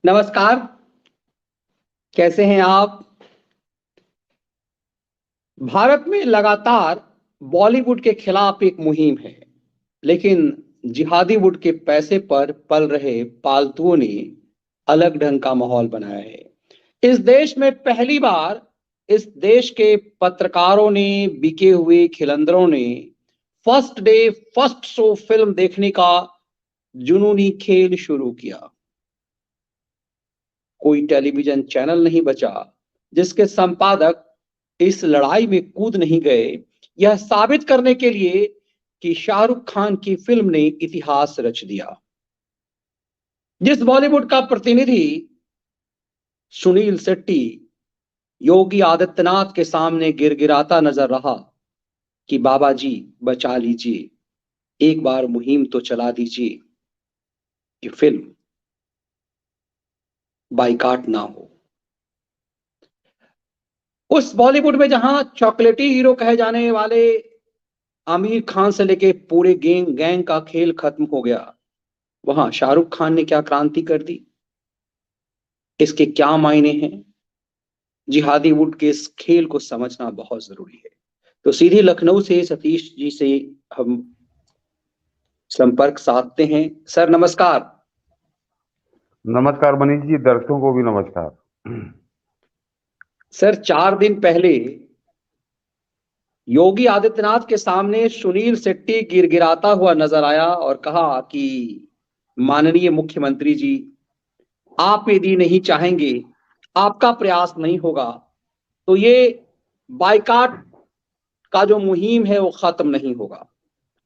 नमस्कार। कैसे हैं आप? भारत में लगातार बॉलीवुड के खिलाफ एक मुहिम है, लेकिन जिहादीवुड के पैसे पर पल रहे पालतुओं ने अलग ढंग का माहौल बनाया है। इस देश में पहली बार इस देश के पत्रकारों ने, बिके हुए खिलंदरों ने first day first show film देखने का जुनूनी खेल शुरू किया। कोई टेलीविजन चैनल नहीं बचा जिसके संपादक इस लड़ाई में कूद नहीं गए, यह साबित करने के लिए कि शाहरुख खान की फिल्म ने इतिहास रच दिया। जिस बॉलीवुड का प्रतिनिधि सुनील शेट्टी योगी आदित्यनाथ के सामने गिड़गिड़ाता नजर रहा कि बाबा जी बचा लीजिए, एक बार मुहिम तो चला दीजिए कि फिल्म बाइकाट ना हो। उस बॉलीवुड में जहां चॉकलेटी हीरो कहे जाने वाले आमिर खान से लेके पूरे गैंग का खेल खत्म हो गया, वहां शाहरुख खान ने क्या क्रांति कर दी, इसके क्या मायने हैं, जिहादीवुड के इस खेल को समझना बहुत जरूरी है। तो सीधे लखनऊ से सतीश जी से हम संपर्क साधते हैं। सर नमस्कार। नमस्कार मनीष जी, दर्शकों को भी नमस्कार। सर 4 दिन पहले योगी आदित्यनाथ के सामने सुनील शेट्टी गिड़गिड़ाता हुआ नजर आया और कहा कि माननीय मुख्यमंत्री जी, आप यदि नहीं चाहेंगे, आपका प्रयास नहीं होगा, तो ये बाइकाट का जो मुहिम है वो खत्म नहीं होगा।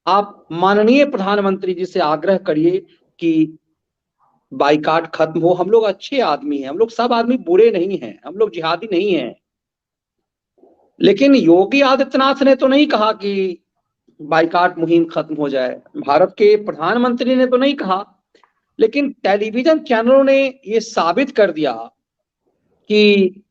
आप माननीय प्रधानमंत्री जी से आग्रह करिए कि बाइकाट खत्म हो। हम लोग अच्छे आदमी हैं, हम लोग सब आदमी बुरे नहीं हैं, हम लोग जिहादी नहीं हैं। लेकिन योगी आदित्यनाथ ने तो नहीं कहा कि बाइकाट मुहिम खत्म हो जाए, भारत के प्रधानमंत्री ने तो नहीं कहा, लेकिन टेलीविजन चैनलों ने ये साबित कर दिया कि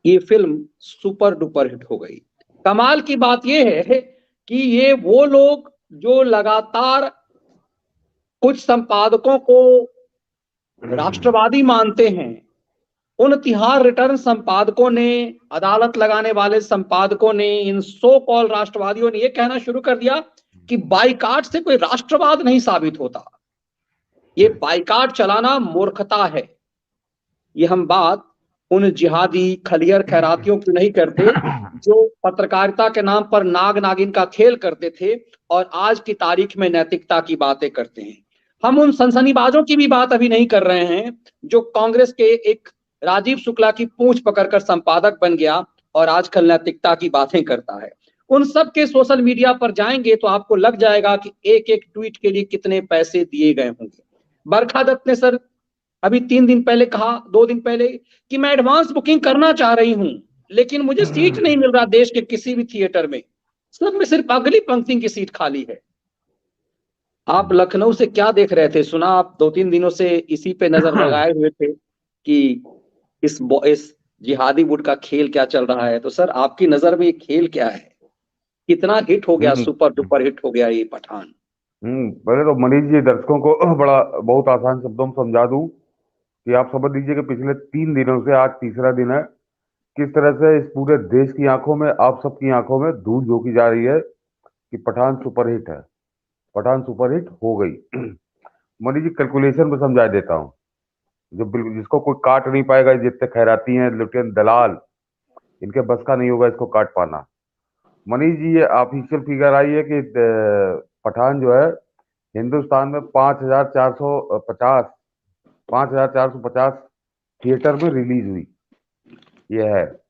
ये फिल्म सुपर डुपर हिट हो गई। कमाल की बात यह है कि ये वो लोग जो लगातार कुछ संपादकों को राष्ट्रवादी मानते हैं, उन तिहाड़ रिटर्न संपादकों ने, अदालत लगाने वाले संपादकों ने, इन सो कॉल राष्ट्रवादियों ने यह कहना शुरू कर दिया कि बाइकाट से कोई राष्ट्रवाद नहीं साबित होता, ये बाइकाट चलाना मूर्खता है। ये हम बात उन जिहादी खलियर खैरातियों की नहीं करते जो पत्रकारिता के नाम पर नाग नागिन का खेल करते थे और आज की तारीख में नैतिकता की बातें करते हैं। हम उन सनसनीबाजों की भी बात अभी नहीं कर रहे हैं जो कांग्रेस के एक राजीव शुक्ला की पूंछ पकड़कर संपादक बन गया और आजकल नैतिकता की बातें करता है। उन सब के सोशल मीडिया पर जाएंगे तो आपको लग जाएगा कि एक एक ट्वीट के लिए कितने पैसे दिए गए होंगे। बरखा दत्त ने सर अभी 3 दिन पहले कहा, 2 दिन पहले, कि मैं एडवांस बुकिंग करना चाह रही हूं, लेकिन मुझे सीट नहीं मिल रहा देश के किसी भी थिएटर में, सब में सिर्फ अगली पंक्ति की सीट खाली है। आप लखनऊ से क्या देख रहे थे? सुना आप 2-3 दिनों से इसी पे नजर लगाए हुए थे कि इस जिहादी वुड का खेल क्या चल रहा है। तो सर आपकी नजर में ये खेल क्या है? कितना हिट हो गया, हम्म सुपर डुपर हिट हो गया ये पठान? पहले तो मनीष जी, दर्शकों को बड़ा बहुत आसान शब्दों में समझा दूं कि आप समझ लीजिए कि पिछले 3 दिनों से आज तीसरा दिन है, किस तरह से इस पूरे देश की आंखों में, आप सबकी आंखों में धूल झोंकी जा रही है कि पठान सुपरहिट है। पठान सुपरहिट हो गई। मनीष जी, कैलकुलेशन में समझा देता हूँ, जो बिल्कुल जिसको कोई काट नहीं पाएगा। जितने खैराती हैं, लुटेन दलाल, इनके बस का नहीं होगा इसको काट पाना। मनीष जी, ये ऑफिशियल फिगर आई है कि पठान जो है हिंदुस्तान में 5,450 थिएटर में रिलीज हुई। ये है।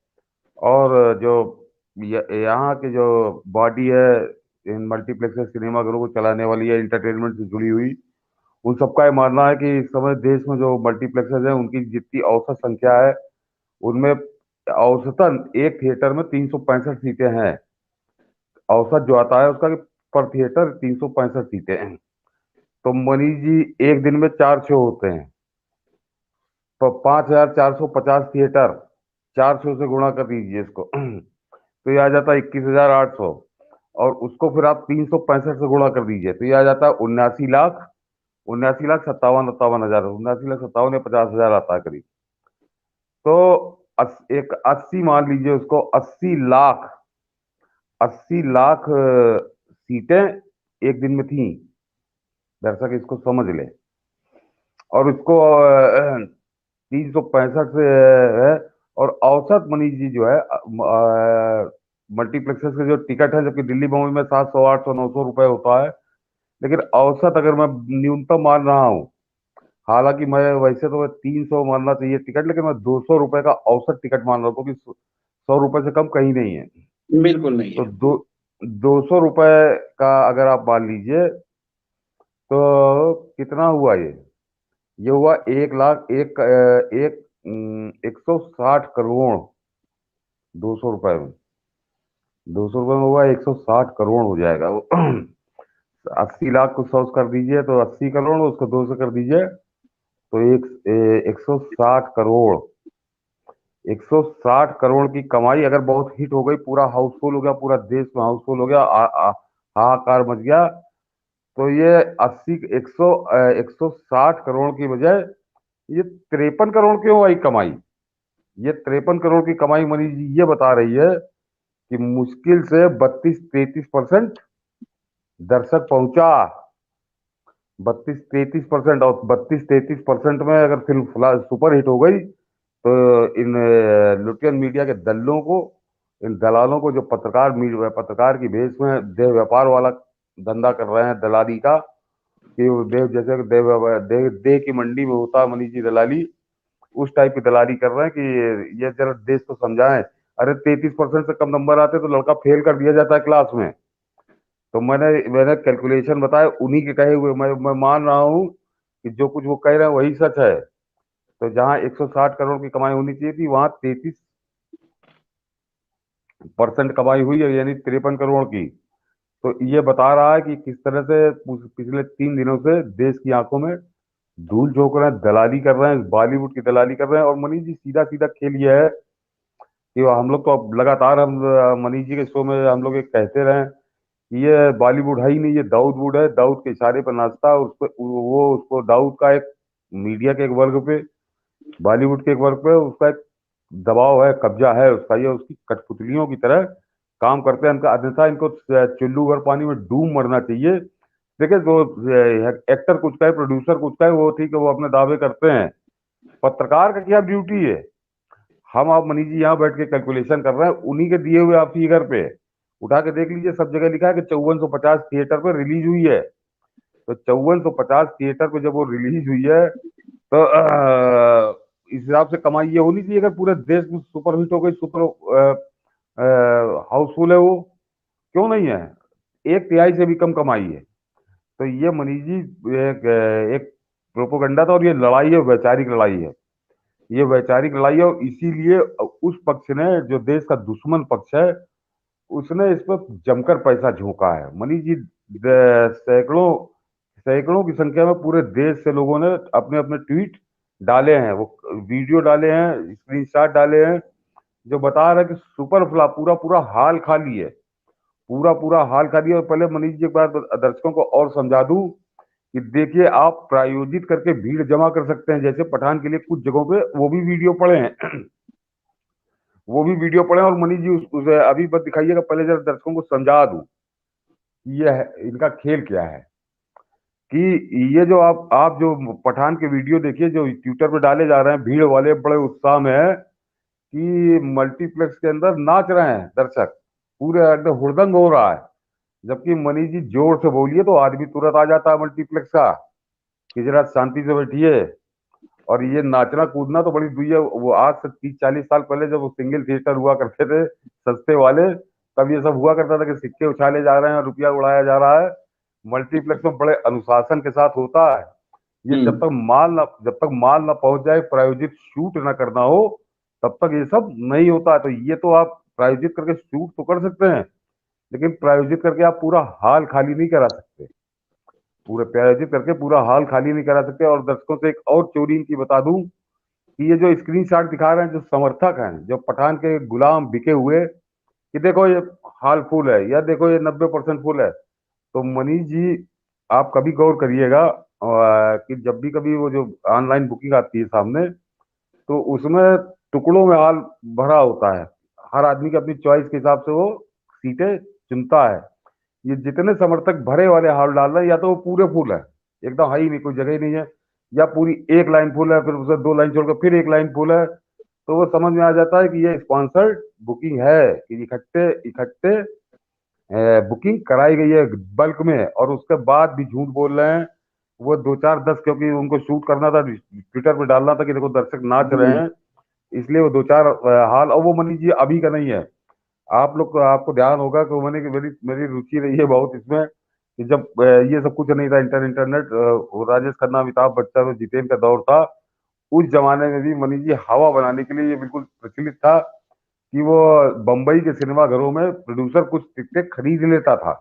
और जो यहाँ के जो बॉडी है, इन मल्टीप्लेक्स सिनेमाघरों को चलाने वाली है, एंटरटेनमेंट से जुड़ी हुई, उन सबका ये मानना है कि इस समय देश में जो मल्टीप्लेक्सेस हैं उनकी जितनी औसत संख्या है, उनमें औसतन एक थिएटर में 365 सीटें हैं। औसत जो आता है उसका कि पर थिएटर 365 सीटें हैं। तो मनीष जी, एक दिन में 4 शो होते हैं, तो 5,450 थिएटर, 4 शो से गुणा कर दीजिए इसको। तो ये आ जाता है 21,800। और उसको फिर आप 365 से गुणा कर दीजिए तो ये आ जाता है 79 लाख 79,57,58,000, 79,57,000 या 50,000 आता है करीब। तो एक 80 मान लीजिए उसको, 80 लाख, 80 लाख सीटें एक दिन में थी। दर्शक इसको समझ ले। और उसको 365 से है। और औसत मनीष जी जो है मल्टीप्लेक्सेस के जो टिकट है, जबकि दिल्ली मुंबई में 700, 800, 900 रुपए होता है, लेकिन औसत अगर मैं न्यूनतम मान रहा हूँ, हालांकि मैं वैसे तो 300 मानना चाहिए टिकट, लेकिन मैं 200 रुपए का औसत टिकट मान रहा हूँ, क्योंकि 100 रुपए से कम कहीं नहीं है। बिल्कुल नहीं तो है। 200 रुपए का अगर आप मान लीजिए, तो कितना हुआ ये हुआ 1 लाख, 160 करोड़। 200 रुपए में, 200 रुपए में हुआ 160 करोड़ हो जाएगा वो। 80 लाख को 100 कर दीजिए तो 80 करोड़, उसको 2 से कर दीजिए तो 160 करोड़। 160 करोड़ की कमाई अगर बहुत हिट हो गई, पूरा हाउसफुल हो गया, पूरा देश में हाउसफुल हो गया, हाहाकार मच गया, तो ये 160 करोड़ की बजाय ये 53 करोड़ क्यों आई कमाई? ये 53 करोड़ की कमाई मनीष जी ये बता रही है कि मुश्किल से 32-33% दर्शक पहुंचा। 32-33%, और 32-33% में अगर फिल्म सुपर हिट हो गई, तो इन लुटियन मीडिया के दल्लों को, इन दलालों को, जो पत्रकार की भेष में देह व्यापार वाला धंधा कर रहे हैं, दलाली का, कि वो देव, जैसे कि देह की मंडी में होता है मनीष जी दलाली, उस टाइप की दलाली कर रहे हैं कि ये जरा देश को समझाएं। अरे 33% से कम नंबर आते तो लड़का फेल कर दिया जाता है क्लास में। तो मैंने मैंने कैलकुलेशन बताया उन्हीं के कहे हुए, मैं मान रहा हूँ कि जो कुछ वो कह रहे हैं वही सच है। तो जहां 160 करोड़ की कमाई होनी चाहिए थी, वहां 33% कमाई हुई है, यानी 53 करोड़ की। तो ये बता रहा है कि किस तरह से पिछले 3 दिनों से देश की आंखों में धूल झोंक रहे हैं, दलाली कर रहे हैं, बॉलीवुड की दलाली कर रहे हैं। और मनीष जी सीधा सीधा खेल ये है कि हम लोग तो अब लगातार, हम मनीष जी के शो में हम लोग ये कहते रहे कि ये बॉलीवुड है ही नहीं, ये दाऊद वुड है, दाऊद के इशारे पर नाचता है। उस पे वो उसको दाऊद का एक, मीडिया के एक वर्ग पे, बॉलीवुड के एक वर्ग पे उसका एक दबाव है, कब्जा है उसका। ये उसकी कठपुतलियों की तरह काम करते हैं। इनका अन्यथा इनको चुल्लू भर पानी में डूब मरना चाहिए। देखिए, जो एक्टर कुछ का है, प्रोड्यूसर कुछ का है, वो ठीक है, वो अपने दावे करते हैं। पत्रकार का क्या ड्यूटी है? हम आप मनीष जी यहाँ बैठ के कैलकुलेशन कर रहे हैं उन्हीं के दिए हुए आप फिगर पे। उठा के देख लीजिए, सब जगह लिखा है कि 5450 थिएटर पे रिलीज हुई है। तो 5450 थिएटर पे जब वो रिलीज हुई है, तो इस हिसाब से कमाई ये होनी चाहिए। अगर पूरे देश में सुपर हिट हो गई, सुपर हाउसफुल है वो, क्यों नहीं है? 1/3 से भी कम कमाई है। तो ये मनीष जी एक प्रोपोगंडा था, और ये लड़ाई है, वैचारिक लड़ाई है। ये वैचारिक लड़ाई है, और इसीलिए उस पक्ष ने, जो देश का दुश्मन पक्ष है, उसने इस पर जमकर पैसा झोंका है मनीष जी। सैकड़ों सैकड़ों की संख्या में पूरे देश से लोगों ने अपने अपने ट्वीट डाले हैं, वो वीडियो डाले हैं, स्क्रीनशॉट डाले हैं, जो बता रहा है कि सुपर फ्लॉप, पूरा पूरा हाल खाली है, पूरा पूरा हाल खाली है। और पहले मनीष जी एक बार दर्शकों को और समझा दूं कि देखिए, आप प्रायोजित करके भीड़ जमा कर सकते हैं, जैसे पठान के लिए कुछ जगहों पे वो भी वीडियो पड़े हैं। वो भी वीडियो पड़े हैं। और मनीष जी अभी बस दिखाइएगा, पहले जरा दर्शकों को समझा दूं ये है, इनका खेल क्या है। कि ये जो आप जो पठान के वीडियो देखिए, जो ट्विटर पे डाले जा रहे हैं, भीड़ वाले बड़े उत्साह में है कि मल्टीप्लेक्स के अंदर नाच रहे हैं दर्शक, पूरे एकदम हुड़दंग हो रहा है। जबकि मनीष जी जोर से बोलिए तो आदमी तुरंत आ जाता है मल्टीप्लेक्स का, कि जरा शांति से बैठिए। और ये नाचना कूदना तो बड़ी दुई है। वो आज से 30-40 साल पहले जब वो सिंगल थिएटर हुआ करते थे, सस्ते वाले, तब ये सब हुआ करता था कि सिक्के उछाले जा रहे हैं, रुपया उड़ाया जा रहा है। मल्टीप्लेक्स में बड़े अनुशासन के साथ होता है। ये जब तक माल ना पहुंच जाए, प्रायोजित शूट ना करना हो, तब तक ये सब नहीं होता है। तो ये तो आप प्रायोजित करके शूट तो कर सकते हैं, लेकिन प्रायोजित करके आप पूरा हाल खाली नहीं करा सकते। पूरे प्रायोजित करके पूरा हाल खाली नहीं करा सकते। और दर्शकों से एक और चोरी इनकी बता दूं कि ये जो स्क्रीनशॉट दिखा रहे हैं, जो समर्थक हैं, जो पठान के गुलाम बिके हुए, कि देखो ये हाल फुल है, या देखो ये 90% फुल है। तो मनीष जी, आप कभी गौर करिएगा, कि जब भी कभी वो जो ऑनलाइन बुकिंग आती है सामने, तो उसमें टुकड़ों में हाल भरा होता है। हर आदमी की अपनी चॉइस के हिसाब से वो सीटें चुनता है। ये जितने समर्थक भरे वाले हाल डाल रहे हैं, या तो वो पूरे फुल है, एकदम हाई नहीं, कोई जगह ही नहीं है, या पूरी एक लाइन फुल है, फिर उसे दो लाइन छोड़कर फिर एक लाइन फुल है। तो वो समझ में आ जाता है कि ये स्पॉन्सर्ड बुकिंग है, कि इकट्ठे इकट्ठे बुकिंग कराई गई है बल्क में, और उसके बाद भी झूठ बोल रहे हैं। वो दो चार दस, क्योंकि उनको शूट करना था, ट्विटर पे डालना था कि देखो दर्शक नाच रहे हैं, इसलिए वो दो चार हाल। और वो मनीष जी अभी का नहीं है, आप लोग को, आपको ध्यान होगा कि मैंने मेरी मेरी रुचि रही है बहुत इसमें, कि जब ये सब कुछ नहीं था, इंटरनेट, वो राजेश खन्ना, अमिताभ बच्चन और जितेन का दौर था, उस जमाने में भी मनीष जी हवा बनाने के लिए ये बिल्कुल प्रचलित था कि वो बम्बई के सिनेमा घरों में प्रोड्यूसर कुछ टिकटें खरीद लेता था,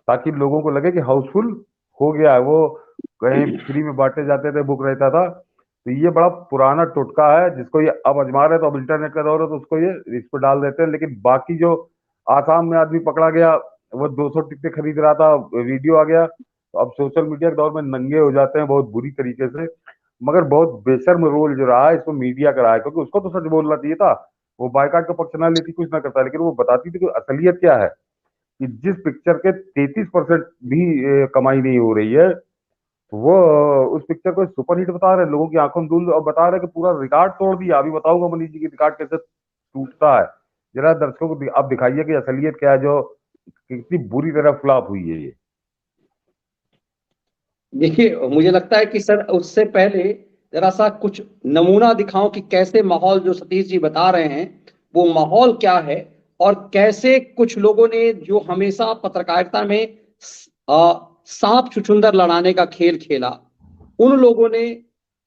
ताकि लोगों को लगे कि हाउसफुल हो गया है। वो कहीं फ्री में बांटे जाते थे, बुक रहता था। तो ये बड़ा पुराना टोटका है, जिसको ये अब आजमा रहे, तो अब इंटरनेट का दौर है तो उसको ये इस पर डाल देते हैं। लेकिन बाकी जो आसाम में आदमी पकड़ा गया, वो 200 टिकटें खरीद रहा था, वीडियो आ गया, तो अब सोशल मीडिया के दौर में नंगे हो जाते हैं बहुत बुरी तरीके से। मगर बहुत बेशर्म रोल जो रहा है इसको मीडिया का रहा है, क्योंकि उसको तो सच बोलना चाहिए था। वो बायकाट का पक्ष ना लेती, कुछ ना करता, लेकिन वो बताती थी कि असलियत क्या है, कि जिस पिक्चर के 33% भी कमाई नहीं हो रही है, वो उस पिक्चर को सुपरहिट बता रहे हैं, लोगों की आंखों में धूल, और बता रहे हैं कि पूरा रिकॉर्ड तोड़ दिया। अभी बताऊंगा मनीष जी की रिकॉर्ड कैसे टूटता है। जरा दर्शकों को आप दिखाइए कि असलियत क्या है, जो कितनी बुरी तरह फ्लॉप हुई है ये। देखिए, मुझे लगता है कि सर उससे पहले जरा सा कुछ नमूना दिखाओ कि कैसे माहौल जो सतीश जी बता रहे हैं वो माहौल क्या है, और कैसे कुछ लोगों ने जो हमेशा पत्रकारिता में सांप छुछुंदर लड़ाने का खेल खेला, उन लोगों ने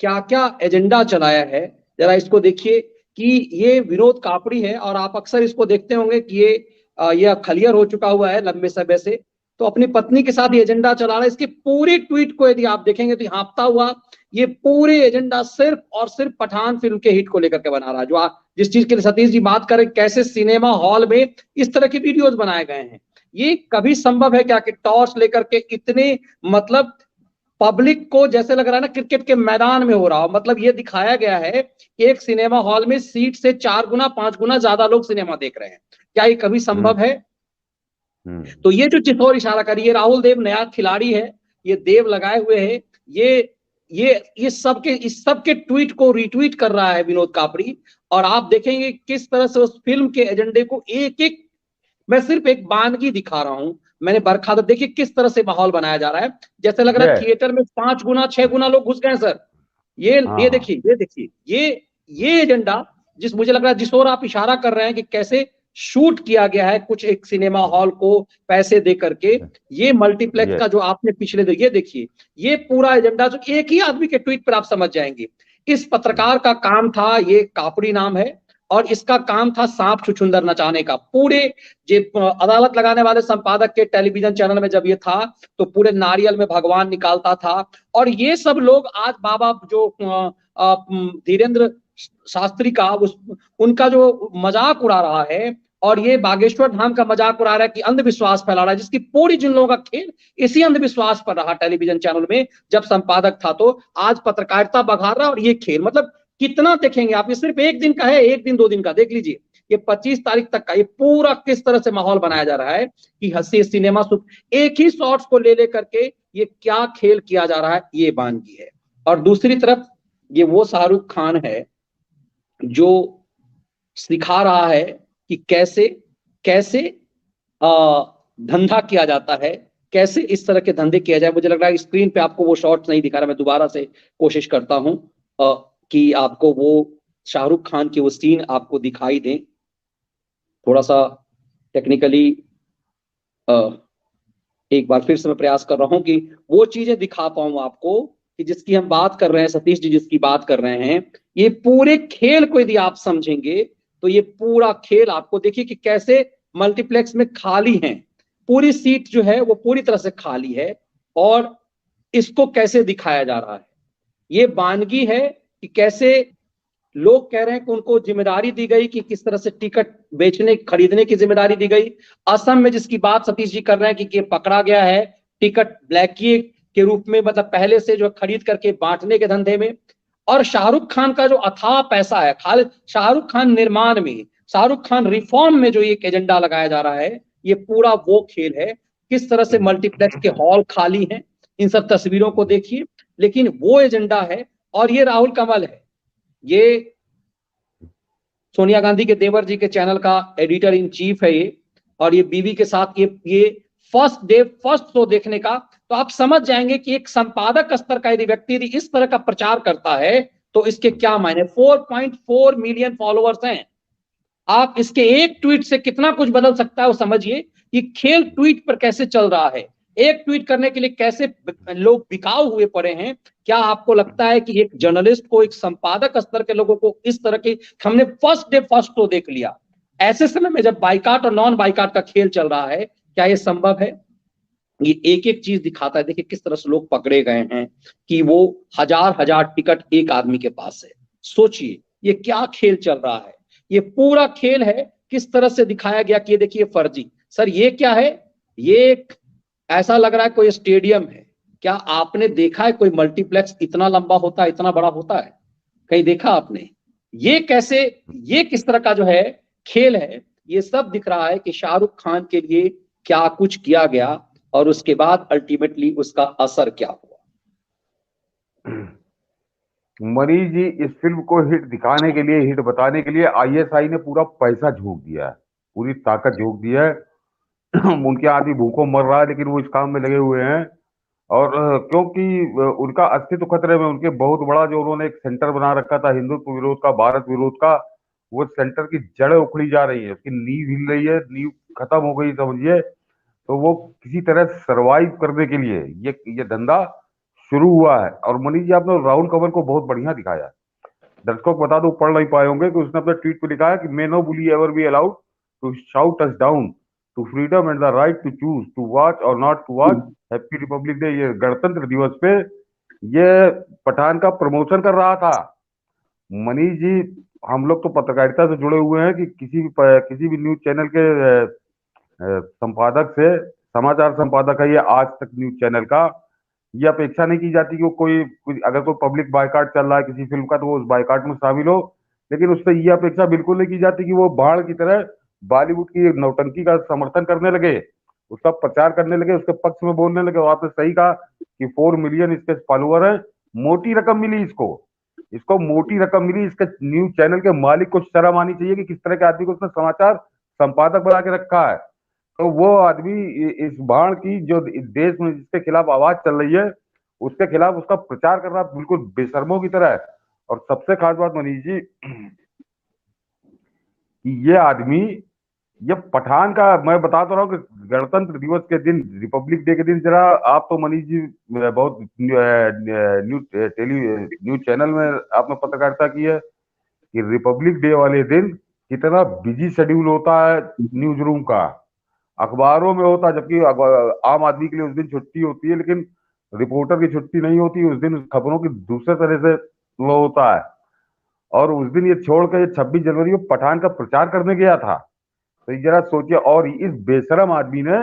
क्या क्या एजेंडा चलाया है। जरा इसको देखिए कि ये विनोद कापड़ी है, और आप अक्सर इसको देखते होंगे कि ये खलियर हो चुका हुआ है लंबे समय से, तो अपनी पत्नी के साथ ये एजेंडा चला रहा है। इसके पूरे ट्वीट को यदि आप देखेंगे तो हाँफता हुआ ये पूरे एजेंडा सिर्फ और सिर्फ पठान फिल्म के हिट को लेकर के बना रहा है। जो जिस चीज के लिए सतीश जी बात करें, कैसे सिनेमा हॉल में इस तरह की वीडियोस बनाए गए हैं, ये कभी संभव है क्या कि टॉर्च लेकर के इतने, मतलब पब्लिक को जैसे लग रहा है ना क्रिकेट के मैदान में हो रहा हो। मतलब ये दिखाया गया है कि एक सिनेमा हॉल में सीट से 4 गुना 5 गुना ज्यादा लोग सिनेमा देख रहे हैं। क्या ये कभी संभव है? तो ये जो जिस और इशारा करिए, राहुल देव नया खिलाड़ी है, ये देव लगाए हुए है, ये सबके इस सबके ट्वीट को रीट्वीट कर रहा है विनोद कापड़ी। और आप देखेंगे किस तरह से उस फिल्म के एजेंडे को एक एक, मैं सिर्फ एक बानगी दिखा रहा हूं, मैंने बरखा, देखिए किस तरह से माहौल बनाया जा रहा है, जैसे लग रहा है ये थिएटर में 5 गुना 6 गुना लोग घुस गए सर। हाँ ये हाँ। देखिए, ये देखिए, ये एजेंडा, जिस मुझे लग रहा है जिस ओर आप इशारा कर रहे हैं कि कैसे शूट किया गया है कुछ एक सिनेमा हॉल को पैसे दे करके, ये मल्टीप्लेक्स ये का जो आपने पिछले ये देखिए, ये पूरा एजेंडा जो एक ही आदमी के ट्वीट पर आप समझ जाएंगे। इस पत्रकार का काम था, ये कापड़ी नाम है, और इसका काम था सांप छुछुंदर नचाने का। पूरे जे अदालत लगाने वाले संपादक के टेलीविजन चैनल में जब ये था, तो पूरे नारियल में भगवान निकालता था। और ये सब लोग आज बाबा जो धीरेन्द्र शास्त्री का उनका जो मजाक उड़ा रहा है, और ये बागेश्वर धाम का मजाक उड़ा रहा है कि अंधविश्वास फैला रहा है, जिसकी पूरी जिन लोगों का खेल इसी अंधविश्वास पर रहा टेलीविजन चैनल में जब संपादक था, तो आज पत्रकारिता बघार रहा है। और ये खेल मतलब कितना देखेंगे आप, ये सिर्फ एक दिन का है, एक दिन 2 दिन का देख लीजिए, ये 25 तारीख तक का ये पूरा किस तरह से माहौल बनाया जा रहा है कि हंसी सिनेमा सुख, एक ही शॉट्स को ले करके ये क्या खेल किया जा रहा है, ये बानगी है। और दूसरी तरफ ये वो शाहरुख खान है जो सिखा रहा है कि कैसे कैसे धंधा किया जाता है, कैसे इस तरह के धंधे किया जाए। मुझे लग रहा है स्क्रीन पे आपको वो शॉट्स नहीं दिखा रहा, मैं दोबारा से कोशिश करता हूं कि आपको वो शाहरुख खान की वो सीन आपको दिखाई दें। थोड़ा सा टेक्निकली एक बार फिर से मैं प्रयास कर रहा हूं कि वो चीजें दिखा पाऊं आपको कि जिसकी हम बात कर रहे हैं, सतीश जी जिसकी बात कर रहे हैं, ये पूरे खेल को यदि आप समझेंगे तो ये पूरा खेल आपको देखिए कि कैसे मल्टीप्लेक्स में खाली है, पूरी सीट जो है वो पूरी तरह से खाली है, और इसको कैसे दिखाया जा रहा है। ये बानगी है कि कैसे लोग कह रहे हैं कि उनको जिम्मेदारी दी गई कि किस तरह से टिकट बेचने खरीदने की जिम्मेदारी दी गई। असम में जिसकी बात सतीश जी कर रहे हैं कि पकड़ा गया है टिकट ब्लैक के रूप में, मतलब पहले से जो खरीद करके बांटने के धंधे में, और शाहरुख खान का जो अथाह पैसा है खालिद शाहरुख खान निर्माण में, शाहरुख खान रिफॉर्म में जो एक एजेंडा लगाया जा रहा है, ये पूरा वो खेल है। किस तरह से मल्टीप्लेक्स के हॉल खाली हैं, इन सब तस्वीरों को देखिए, लेकिन वो एजेंडा है। और ये राहुल कंवल है, ये सोनिया गांधी के देवर जी के चैनल का एडिटर इन चीफ है ये, और ये बीवी के साथ ये फर्स्ट डे फर्स्ट शो देखने का। तो आप समझ जाएंगे कि एक संपादक स्तर का यदि व्यक्ति यदि इस तरह का प्रचार करता है तो इसके क्या मायने। 4.4 मिलियन फॉलोअर्स हैं। आप इसके एक ट्वीट से कितना कुछ बदल सकता है वो समझिए। कि खेल ट्वीट पर कैसे चल रहा है, एक ट्वीट करने के लिए कैसे लोग बिकाऊ हुए पड़े हैं। क्या आपको लगता है कि एक जर्नलिस्ट को, एक संपादक स्तर के लोगों को इस तरह के, हमने फर्स्ट डे फर्स्ट शो देख लिया, ऐसे समय में जब बाइकाट और नॉन बाइकाट का खेल चल रहा है, क्या ये संभव है? ये एक एक चीज दिखाता है। देखिए किस तरह से लोग पकड़े गए हैं कि वो हजार हजार टिकट एक आदमी के पास है। सोचिए ये क्या खेल चल रहा है। ये पूरा खेल है। किस तरह से दिखाया गया कि ये देखिए फर्जी। सर ये क्या है? ये एक ऐसा लग रहा है कोई स्टेडियम है। क्या आपने देखा है कोई मल्टीप्लेक्स इतना लंबा होता है, इतना बड़ा होता है? कहीं देखा आपने? ये कैसे, ये किस तरह का जो है खेल है। ये सब दिख रहा है कि शाहरुख खान के लिए क्या कुछ किया गया और उसके बाद अल्टीमेटली उसका असर क्या हुआ। मनीष जी, इस फिल्म को हिट दिखाने के लिए, हिट बताने के लिए आईएसआई ने पूरा पैसा झोंक दिया है, पूरी ताकत झोंक दी है। उनके आदमी भूखों मर रहा है लेकिन वो इस काम में लगे हुए हैं। और क्योंकि उनका अस्तित्व खतरे में, उनके बहुत बड़ा जो उन्होंने एक सेंटर बना रखा था हिंदुत्व विरोध का, भारत विरोध का, वो सेंटर की जड़ें उखड़ी जा रही है, उसकी नींव हिल रही है, नींव खत्म हो गई समझिए। तो वो किसी तरह सरवाइव करने के लिए ये धंधा शुरू हुआ है। और मनीष जी, आपने राहुल कंवर को बहुत बढ़िया दिखाया। दर्शकों को बता दो, पढ़ नहीं पाए होंगे कि उसने अपने ट्वीट पे लिखा है कि may no bully ever be allowed to shout us down to freedom and the right to choose to watch और not to watch. Happy republic day. ये गणतंत्र दिवस पे ये पठान का प्रमोशन कर रहा था। मनीष जी, हम लोग तो पत्रकारिता से जुड़े हुए हैं कि किसी भी न्यूज चैनल के संपादक से, समाचार संपादक है ये आज तक न्यूज चैनल का, ये अपेक्षा नहीं की जाती कि वो अगर कोई पब्लिक बायकाट चल रहा है किसी फिल्म का तो वो उस बायकाट में शामिल हो। लेकिन उससे ये अपेक्षा बिल्कुल नहीं की जाती कि वो बाढ़ की तरह बॉलीवुड की नौटंकी का समर्थन करने लगे, उसका प्रचार करने लगे, उसके पक्ष में बोलने लगे। आपने सही कहा कि 4 मिलियन इसके फॉलोअर हैं। मोटी रकम मिली इसको, इसको मोटी रकम मिली। इसके न्यूज चैनल के मालिक को शर्म आनी चाहिए कि किस तरह के आदमी को उसने समाचार संपादक बना के रखा है। तो वो आदमी इस बाढ़ की जो देश में जिसके खिलाफ आवाज चल रही है, उसके खिलाफ उसका प्रचार करना बिल्कुल बेशर्मों की तरह है। और सबसे खास बात मनीष जी, कि ये आदमी, ये पठान का, मैं बता तो रहा हूँ कि गणतंत्र दिवस के दिन, रिपब्लिक डे के दिन, जरा आप तो मनीष जी बहुत न्यूज चैनल में आपने पत्रकारिता की है कि रिपब्लिक डे वाले दिन कितना बिजी शेड्यूल होता है न्यूज रूम का, अखबारों में होता है, जबकि आम आदमी के लिए उस दिन छुट्टी होती है, लेकिन रिपोर्टर की छुट्टी नहीं होती उस दिन, खबरों की दूसरे तरह से वो होता है। और उस दिन ये छोड़ कर 26 जनवरी को पठान का प्रचार करने गया था। तो ये जरा सोचिए। और इस बेशरम आदमी ने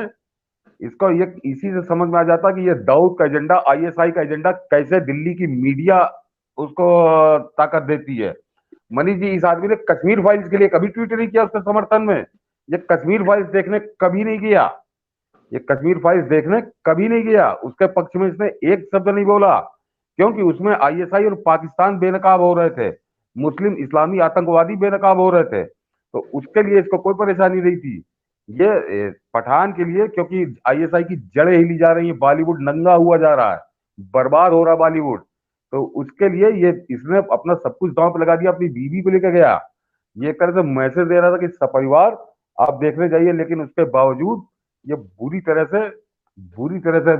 इसको, ये इसी से समझ में आ जाता कि ये दाऊद का एजेंडा, आईएसआई का एजेंडा कैसे दिल्ली की मीडिया उसको ताकत देती है। मनीष जी, इस आदमी ने कश्मीर फाइल्स के लिए कभी ट्वीट नहीं किया उसके समर्थन में। ये कश्मीर फाइल्स देखने कभी नहीं गया, ये कश्मीर फाइल्स देखने कभी नहीं गया। उसके पक्ष में इसने एक शब्द नहीं बोला, क्योंकि उसमें आईएसआई और पाकिस्तान बेनकाब हो रहे थे, मुस्लिम इस्लामी आतंकवादी बेनकाब हो रहे थे। तो उसके लिए इसको कोई परेशानी नहीं थी। ये पठान के लिए, क्योंकि आईएसआई की जड़ें हिली जा रही है, बॉलीवुड नंगा हुआ जा रहा है, बर्बाद हो रहा बॉलीवुड। तो उसके लिए ये इसने अपना सब कुछ दांव पे लगा दिया, अपनी बीवी को लेकर गया, ये तरह से मैसेज दे रहा था कि सपरिवार आप देखने जाइए। लेकिन उसके बावजूद ये बुरी तरह से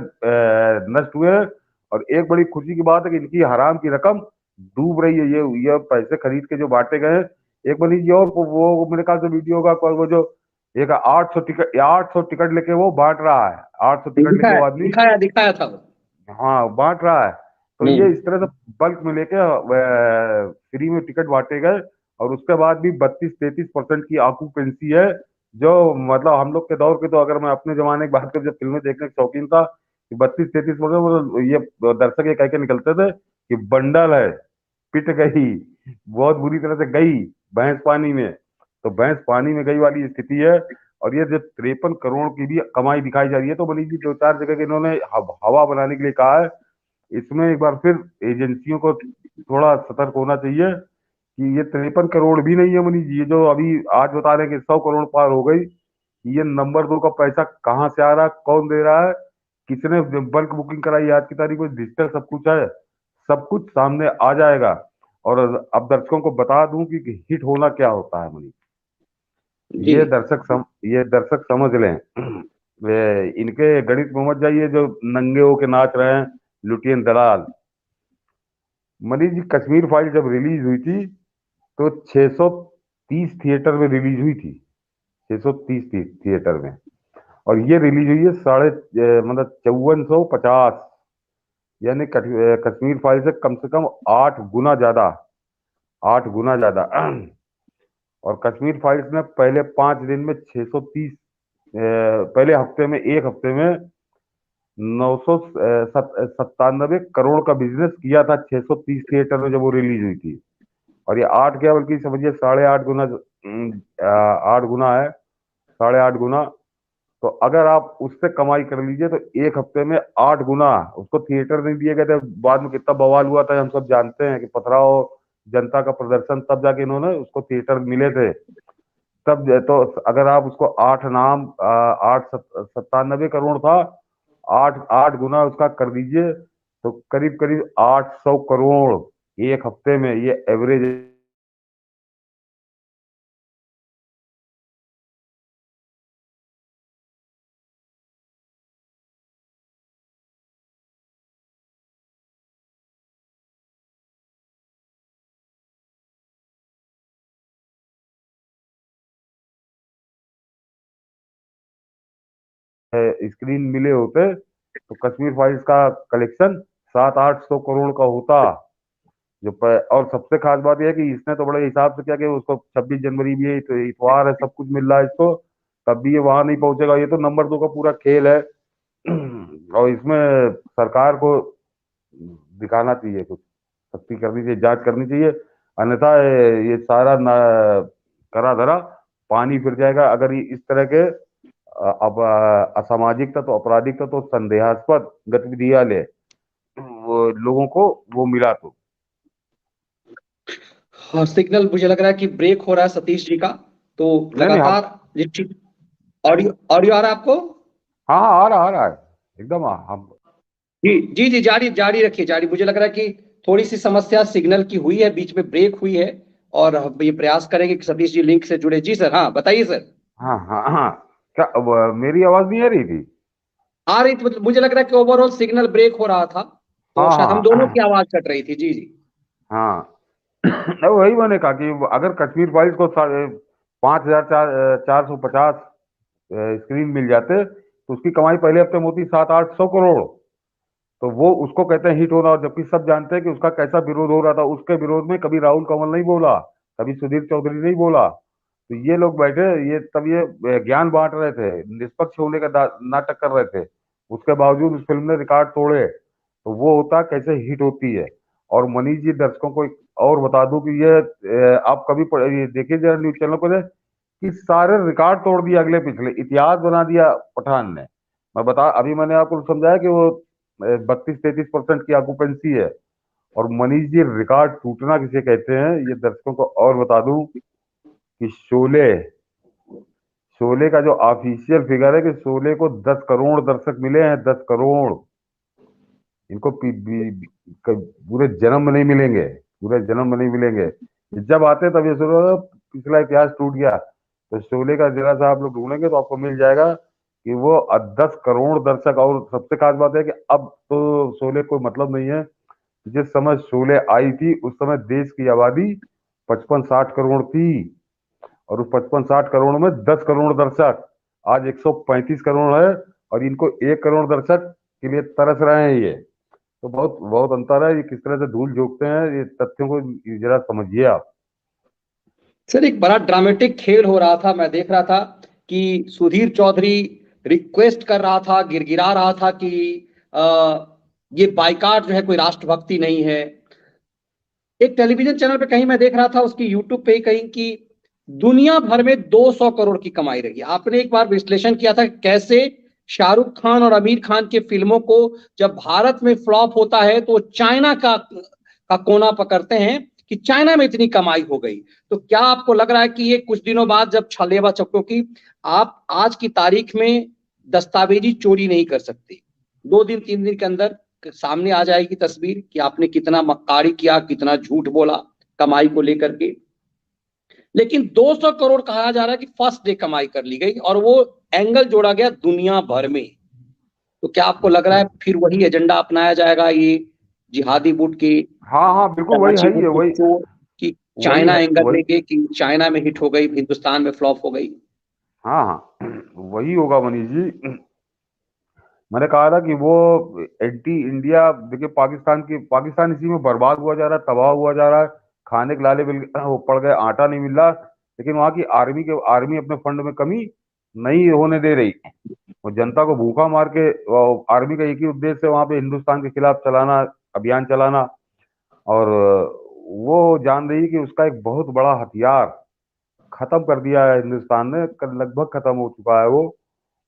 नष्ट हुए हैं। और एक बड़ी खुशी की बात है कि इनकी हराम की रकम डूब रही है। ये पैसे खरीद के जो बांटे गए हैं, एक बनी जी, और वो मेरे ख्याल से वीडियो का वो जो एक 800 टिकट लेके वो बांट रहा है, 800 टिकट लेके वो आदमी दिखाया था वो। हाँ बांट रहा है। तो ये इस तरह से बल्क में लेके फ्री में टिकट बांटे गए। और उसके बाद भी 32-33% की ऑक्यूपेंसी है, जो मतलब हम लोग के दौर के, तो अगर मैं अपने जमाने की बात करूं जब फिल्में देखने का शौकीन था, 32-33% ये दर्शक ये कह के निकलते थे कि बंडल है, पिट गई, बहुत बुरी तरह से गई भैंस पानी में। तो भैंस पानी में गई वाली स्थिति है। और ये जो 53 करोड़ की भी कमाई दिखाई जा रही है, तो मनीष जी 2-4 जगह के इन्होंने हवा बनाने के लिए कहा है। इसमें एक बार फिर एजेंसियों को थोड़ा सतर्क होना चाहिए कि ये 53 करोड़ भी नहीं है मनीष जी, ये जो अभी आज बता रहे हैं कि 100 करोड़ पार हो गई, ये नंबर 2 का पैसा कहाँ से आ रहा है, कौन दे रहा है, किसने बल्क बुकिंग कराई, आज की तारीख में डिजिटल सब कुछ है, सब कुछ सामने आ जाएगा। और अब दर्शकों को बता दूं कि हिट होना क्या होता है मनीष। जी ये दर्शक समझ लें। इनके गणित में मत जाइए जो नंगे होके नाच रहे हैं लुटियन दलाल। मनीष जी, कश्मीर फाइल जब रिलीज हुई थी तो 630 थिएटर में रिलीज हुई थी, 630 थिएटर में। और ये रिलीज हुई है मतलब 5450, यानी कश्मीर फाइल से कम 8 गुना ज्यादा, 8 गुना ज्यादा। और कश्मीर फाइल्स ने पहले 5 दिन में 630, पहले हफ्ते में, एक हफ्ते में 997 करोड़ का बिजनेस किया था 630 थिएटर में जब वो रिलीज हुई थी। और ये 8 क्या बल्कि समझिए 8.5 गुना, 8 गुना है, 8.5 गुना। तो अगर आप उससे कमाई कर लीजिए तो एक हफ्ते में 8 गुना। उसको थिएटर नहीं दिए गए थे, बाद में कितना बवाल हुआ था हम सब जानते हैं कि पथराव, जनता का प्रदर्शन, तब जाके इन्होंने उसको थिएटर मिले थे। तब तो अगर आप उसको 97 करोड़ था, 8 गुना उसका कर दीजिए तो करीब करीब 800 करोड़ एक हफ्ते में, ये एवरेज। स्क्रीन मिले होते तो कश्मीर फाइल्स का कलेक्शन 700-800 करोड़ का होता। और सबसे खास बात यह है कि इसने तो बड़े हिसाब से किया कि उसको 26 जनवरी भी है, तो इतवार है, सब कुछ मिल रहा है इसको, तब भी ये वहां नहीं पहुंचेगा। ये तो नंबर 2 का पूरा खेल है। और इसमें सरकार को दिखाना चाहिए, कुछ सख्ती करनी चाहिए, जांच करनी चाहिए, अन्यथा ये सारा करा धरा पानी फिर जाएगा। अगर ये इस तरह के अब असामाजिक तत्व, आपराधिक तत्व, संदेहास्पद गतिविधियां ले वो लोगों को वो मिला तो। हाँ, सिग्नल मुझे लग रहा है कि ब्रेक हो रहा है सतीश जी का, तो नहीं नहीं, हम, लगातार ऑडियो ऑडियो आ रहा है आपको? हाँ हाँ, आ रहा है एकदम। हम, जी जी जी, जारी जारी रखिए, जारी। मुझे लग रहा है कि थोड़ी सी समस्या सिग्नल की हुई है, बीच में ब्रेक हुई है, और हम ये प्रयास करेंगे कि सतीश जी लिंक से जुड़े। जी सर, हाँ बताइए सर। हाँ हाँ हाँ, क्या अब मेरी आवाज नहीं आ रही थी? आ रही थी, मतलब मुझे लग रहा है कि ओवरऑल सिग्नल ब्रेक हो रहा था, तो हाँ शायद हम हाँ दोनों हाँ की आवाज कट रही थी। जी जी। हाँ। नहीं, वही मैंने कहा कि अगर कश्मीर फाइल्स को 5,450 स्क्रीन मिल जाते तो उसकी कमाई पहले हफ्ते में होती 700-800 करोड़। तो वो उसको कहते हैं हिट होना। और जबकि सब जानते हैं कि उसका कैसा विरोध हो रहा था, उसके विरोध में कभी राहुल कंवल नहीं बोला, कभी सुधीर चौधरी नहीं बोला। तो ये लोग बैठे, ये तब ये ज्ञान बांट रहे थे, निष्पक्ष होने का नाटक कर रहे थे। उसके बावजूद उस फिल्म ने रिकॉर्ड तोड़े। तो वो होता कैसे हिट होती है। और मनीष जी, दर्शकों को एक और बता दूं कि ये आप कभी ये देखिए जरा न्यूज चैनल को कि सारे रिकॉर्ड तोड़ दिया, अगले पिछले इतिहास बना दिया पठान ने। अभी मैंने आपको समझाया कि वो 32-33% की ऑक्यूपेंसी है। और मनीष जी, रिकॉर्ड टूटना किसे कहते हैं ये दर्शकों को और बता दूं कि शोले शोले का जो ऑफिशियल फिगर है कि शोले को 10 करोड़ दर्शक मिले हैं, 10 करोड़। इनको पूरे जन्म में नहीं मिलेंगे, पूरे जन्म में नहीं मिलेंगे। जब आते तब ये सुनो पिछला इतिहास टूट गया। तो शोले का जरा सा आप लोग ढूंढेंगे तो आपको मिल जाएगा कि वो 10 करोड़ दर्शक। और सबसे खास बात है कि अब तो शोले कोई मतलब नहीं है। जिस समय शोले आई थी उस समय देश की आबादी 55-60 करोड़ थी। और उस 55-60 करोड़ में 10 करोड़ दर्शक, आज 135 करोड़ है। और इनको 1 करोड़ दर्शक के लिए तरस रहे हैं ये। तो बहुत बहुत अंतर है। ये किस तरह से धूल झोंकते हैं, ये तथ्यों को जरा समझिए आप। सर, एक बड़ा ड्रामेटिक खेल हो रहा था, मैं देख रहा था कि सुधीर चौधरी रिक्वेस्ट कर रहा था, गिड़गिड़ा रहा था कि ये बाइकाट जो है कोई राष्ट्रभक्ति नहीं है। एक टेलीविजन चैनल पे कहीं मैं देख रहा था, उसकी यूट्यूब पे ही कहीं कि दुनिया भर में 200 करोड़ की कमाई रही है। आपने एक बार विश्लेषण किया था कि कैसे शाहरुख खान और आमिर खान के फिल्मों को जब भारत में फ्लॉप होता है तो चाइना का कोना पकड़ते हैं कि चाइना में इतनी कमाई हो गई। तो क्या आपको लग रहा है कि ये कुछ दिनों बाद जब छलेवा चक्कों की, आप आज की तारीख में दस्तावेजी चोरी नहीं कर सकते, 2 दिन 3 दिन के अंदर सामने आ जाएगी तस्वीर कि आपने कितना मक्कारी किया, कितना झूठ बोला कमाई को लेकर के। लेकिन 200 करोड़ कहा जा रहा है कि फर्स्ट डे कमाई कर ली गई, और वो एंगल जोड़ा गया दुनिया भर में। तो क्या आपको लग रहा है फिर वही एजेंडा अपनाया जाएगा, ये जिहादी गुट के, हाँ हाँ बिल्कुल वही कराची है ही गुट है, के वही चोर, कि वही चाइना है एंगल वही। लेके कि चाइना में हिट हो गई, हिंदुस्तान में फ्लॉप हो गई? हाँ हाँ वही होगा मनीष जी। मैंने कहा था कि वो एंटी इंडिया, देखिए पाकिस्तान इसी में बर्बाद हुआ जा रहा है, तबाह हुआ जा रहा है। खाने के लाले वो पड़ गए, आटा नहीं मिल रहा। लेकिन वहाँ की आर्मी अपने फंड में कमी नहीं होने दे रही। वो जनता को भूखा मार के, आर्मी का एक ही उद्देश्य है वहाँ पे हिंदुस्तान के खिलाफ चलाना, अभियान चलाना। और वो जान रही है कि उसका एक बहुत बड़ा हथियार खत्म कर दिया है हिंदुस्तान ने, लगभग खत्म हो चुका है वो।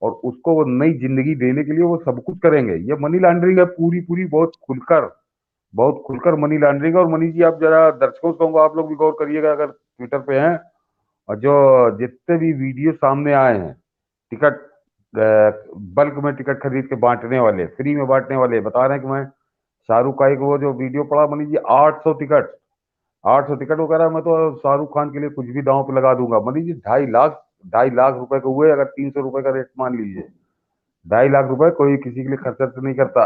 और उसको वो नई जिंदगी देने के लिए वो सब कुछ करेंगे। ये मनी लॉन्ड्रिंग है पूरी पूरी, बहुत खुलकर मनी लॉन्ड्रिंग है। और मनी जी आप जरा दर्शकों से कहूंगा, आप लोग भी गौर करिएगा अगर ट्विटर पे हैं, और जो जितने भी वीडियो सामने आए हैं, टिकट बल्क में टिकट खरीद के बांटने वाले, फ्री में बांटने वाले बता रहे हैं कि मैं शाहरुख का एक वो जो वीडियो पड़ा मनी जी, 800 टिकट वो कह रहा है मैं तो शाहरुख खान के लिए कुछ भी दांव पे लगा दूंगा। मनी जी 2.5 लाख रुपए के हुए, अगर 300 रुपए का रेट मान लीजिए, 2.5 लाख रुपए कोई किसी के लिए खर्चा तो नहीं करता।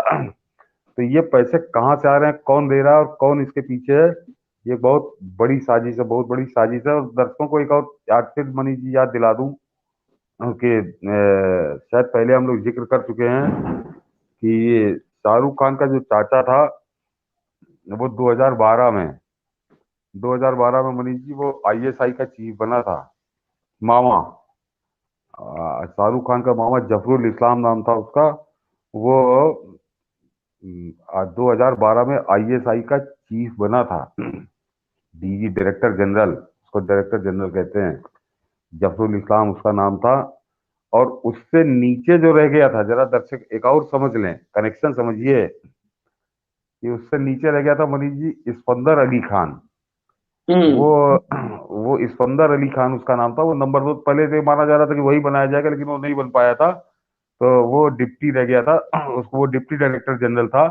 तो ये पैसे कहाँ से आ रहे हैं, कौन दे रहा है और कौन इसके पीछे है? ये बहुत बड़ी साजिश है, बहुत बड़ी साजिश है। और दर्शकों को एक और याद फिर मनीष जी याद दिला दूं कि शायद पहले हम लोग जिक्र कर चुके हैं कि ये शाहरुख खान का जो चाचा था, वो 2012 में मनीष जी वो आईएसआई का चीफ बना था, मामा। शाहरुख खान का मामा जफरुल इस्लाम नाम था उसका। वो 2012 में आईएसआई का चीफ बना था, डीजी डायरेक्टर जनरल, उसको डायरेक्टर जनरल कहते हैं। जफरुल इस्लाम उसका नाम था। और उससे नीचे जो रह गया था, जरा दर्शक एक और समझ लें, कनेक्शन समझिए, कि उससे नीचे रह गया था मनीष जी इस्कंदर अली खान। वो वो इस्कंदर अली खान उसका नाम था। वो नंबर 2 पहले से माना जा रहा था कि वही बनाया जाएगा, लेकिन वो नहीं बन पाया था, तो वो डिप्टी रह गया था। उसको वो डिप्टी डायरेक्टर जनरल था।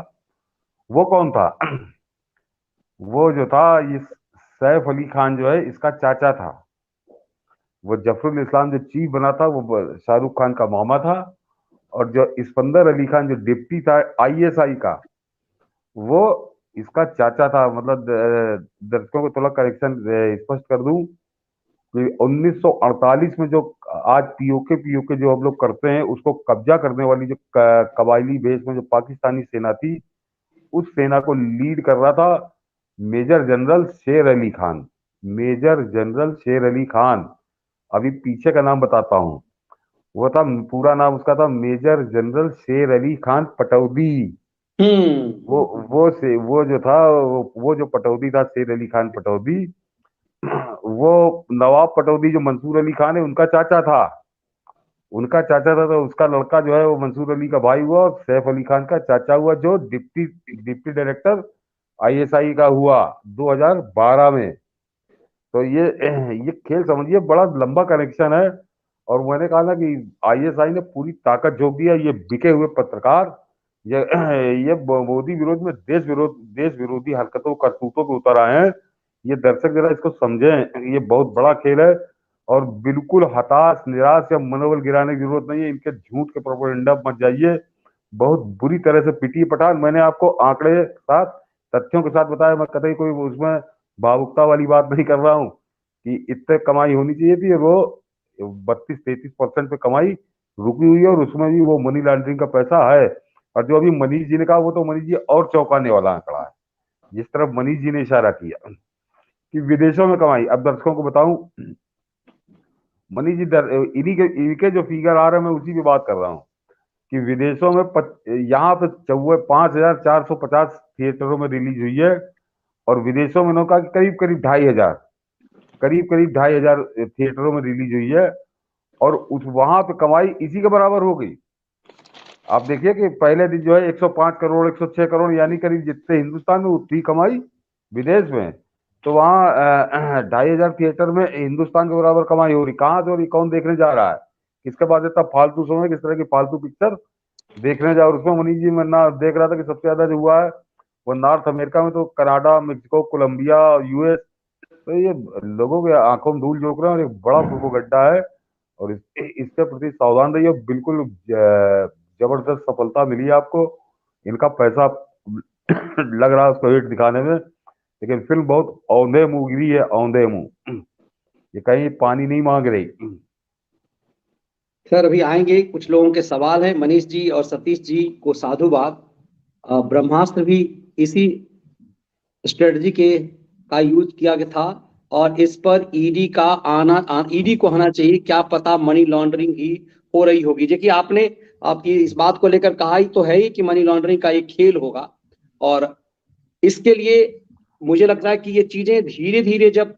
वो कौन था? वो जो था ये सैफ अली खान जो है इसका चाचा था। वो जफरुल इस्लाम जो चीफ बना था वो शाहरुख खान का मामा था। और जो इस्कंदर अली खान जो डिप्टी था आईएसआई का, वो इसका चाचा था। मतलब दर्शकों को थोड़ा करेक्शन स्पष्ट कर दूं कि 1948 में जो आज पीओके जो हम लोग करते हैं, उसको कब्जा करने वाली जो कबायली बेस में जो पाकिस्तानी सेना थी, उस सेना को लीड कर रहा था मेजर जनरल शेर अली खान। मेजर जनरल शेर अली खान। अभी पीछे का नाम बताता हूँ। वो था, पूरा नाम उसका था मेजर जनरल शेर अली खान पटौदी। हम्म। वो जो था, वो जो पटौदी था, शेर अली खान पटौदी, वो नवाब पटौदी जो मंसूर अली खान है उनका चाचा था। तो उसका लड़का जो है वो मंसूर अली का भाई हुआ, और सैफ अली खान का चाचा हुआ, जो डिप्टी डिप्टी डायरेक्टर आईएसआई का हुआ 2012 में। तो ये खेल समझिए, बड़ा लंबा कनेक्शन है। और मैंने कहा ना कि आईएसआई ने पूरी ताकत झोंक दी है। ये बिके हुए पत्रकार, ये ये मोदी विरोध में देश विरोधी हरकतों करतूतों पे उतर आए हैं। ये दर्शक जरा इसको समझें, ये बहुत बड़ा खेल है। और बिल्कुल हताश निराश या मनोबल गिराने की जरूरत नहीं है। इनके झूठ के प्रोपेगेंडा मत जाइए, बहुत बुरी तरह से पिटी पठान। मैंने आपको आंकड़े के साथ, तथ्यों के साथ बताया, मैं कतई कोई उसमें भावुकता वाली बात नहीं कर रहा हूँ कि इतने कमाई होनी चाहिए थी। वो 32-33% पे कमाई रुकी हुई है, और उसमें भी वो मनी लॉन्ड्रिंग का पैसा है। और जो अभी मनीष जी ने कहा, वो तो मनीष जी और चौंकाने वाला आंकड़ा है, जिस तरफ मनीष जी ने इशारा किया कि विदेशों में कमाई। अब दर्शकों को बताऊं मनीष जी, इन्हीं के जो फिगर आ रहे हैं मैं उसी की बात कर रहा हूँ। कि विदेशों में यहाँ पे 5,450 थिएटरों में रिलीज हुई है, और विदेशों में इन्होंने कहा कि करीब करीब 2,500 थिएटरों में रिलीज हुई है, और उस वहां पे कमाई इसी के बराबर हो गई। आप देखिए कि पहले दिन जो है 105 करोड़ 106 करोड़, यानी करीब जितने हिंदुस्तान में उतनी कमाई विदेश में। तो वहाँ 2,500 थिएटर में हिंदुस्तान के बराबर कमाई हो रही। कहाँ से हो रही, कौन देखने जा रहा है, किसके पास इतना फालतू समय, किस तरह की फालतू पिक्चर देखने जाओ। उसमें मनीष जी, मैं ना देख रहा था कि सबसे ज्यादा जो हुआ है वो नॉर्थ अमेरिका में, तो कनाडा, मेक्सिको, कोलंबिया, यूएस। तो ये लोगों के आंखों में धूल झोंक रहे हैं, और एक बड़ा प्रोपोगंडा है। और इसके प्रति सावधान रहिए। बिल्कुल जबरदस्त सफलता मिली है आपको, इनका पैसा लग रहा है उसको हिट दिखाने में, लेकिन फिल्म बहुत औंधे मुंह गिरी है, औंधे मुंह। ये कहीं पानी नहीं मांग रही। सर अभी आएंगे, कुछ लोगों के सवाल हैं। मनीष जी और सतीश जी को साधुवाद। ब्रह्मास्त्र भी इसी स्ट्रेटजी के का यूज किया गया था, और इस पर ईडी का ईडी को आना चाहिए। क्या पता मनी लॉन्ड्रिंग ही हो रही होगी। देखिए आपने आपकी इस बात को लेकर कहा ही तो है ही कि मनी लॉन्ड्रिंग का एक खेल होगा, और इसके लिए मुझे लगता है कि ये चीजें धीरे धीरे, जब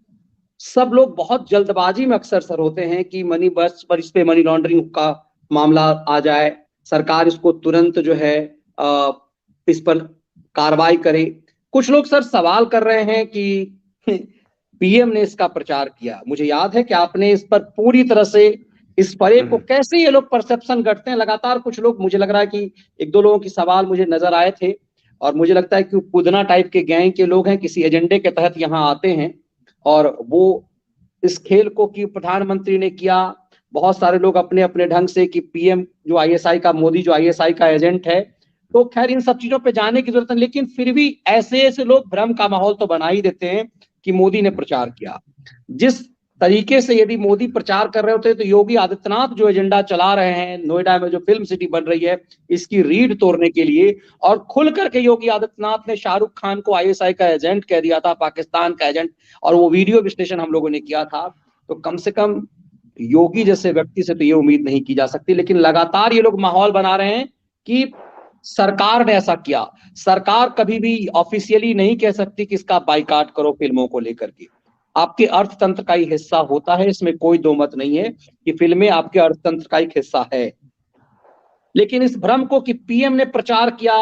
सब लोग बहुत जल्दबाजी में अक्सर सर होते हैं कि मनी बस पर, इस पे मनी लॉन्ड्रिंग का मामला आ जाए, सरकार इसको तुरंत जो है इस पर कार्रवाई करे। कुछ लोग सर सवाल कर रहे हैं कि पीएम ने इसका प्रचार किया। मुझे याद है कि आपने इस पर पूरी तरह से इस परे को कैसे ये लोग परसेप्शन करते हैं लगातार। कुछ लोग, मुझे लग रहा है कि एक दो लोगों की सवाल मुझे नजर आए थे, और मुझे लगता है कि पुदना टाइप के गैंग के लोग हैं, किसी एजेंडे के तहत यहाँ आते हैं, और वो इस खेल को कि प्रधानमंत्री ने किया, बहुत सारे लोग अपने अपने ढंग से कि पीएम जो आईएसआई का, मोदी जो आईएसआई का एजेंट है। तो खैर इन सब चीजों पे जाने की जरूरत नहीं, लेकिन फिर भी ऐसे ऐसे लोग भ्रम का माहौल तो बना ही देते हैं कि मोदी ने प्रचार किया। जिस तरीके से यदि मोदी प्रचार कर रहे होते तो योगी आदित्यनाथ जो एजेंडा चला रहे हैं, नोएडा में जो फिल्म सिटी बन रही है इसकी रीढ़ तोड़ने के लिए, और खुल करके योगी आदित्यनाथ ने शाहरुख खान को आईएसआई का एजेंट कह दिया था, पाकिस्तान का एजेंट, और वो वीडियो विश्लेषण हम लोगों ने किया था। तो कम से कम योगी जैसे व्यक्ति से तो ये उम्मीद नहीं की जा सकती। लेकिन लगातार ये लोग माहौल बना रहे हैं कि सरकार ने ऐसा किया। सरकार कभी भी ऑफिशियली नहीं कह सकती कि इसका बाइकाट करो फिल्मों को लेकर के। आपके अर्थतंत्र का ही हिस्सा होता है, इसमें कोई दो मत नहीं है कि फिल्में आपके अर्थतंत्र का एक हिस्सा है। लेकिन इस भ्रम को कि पीएम ने प्रचार किया,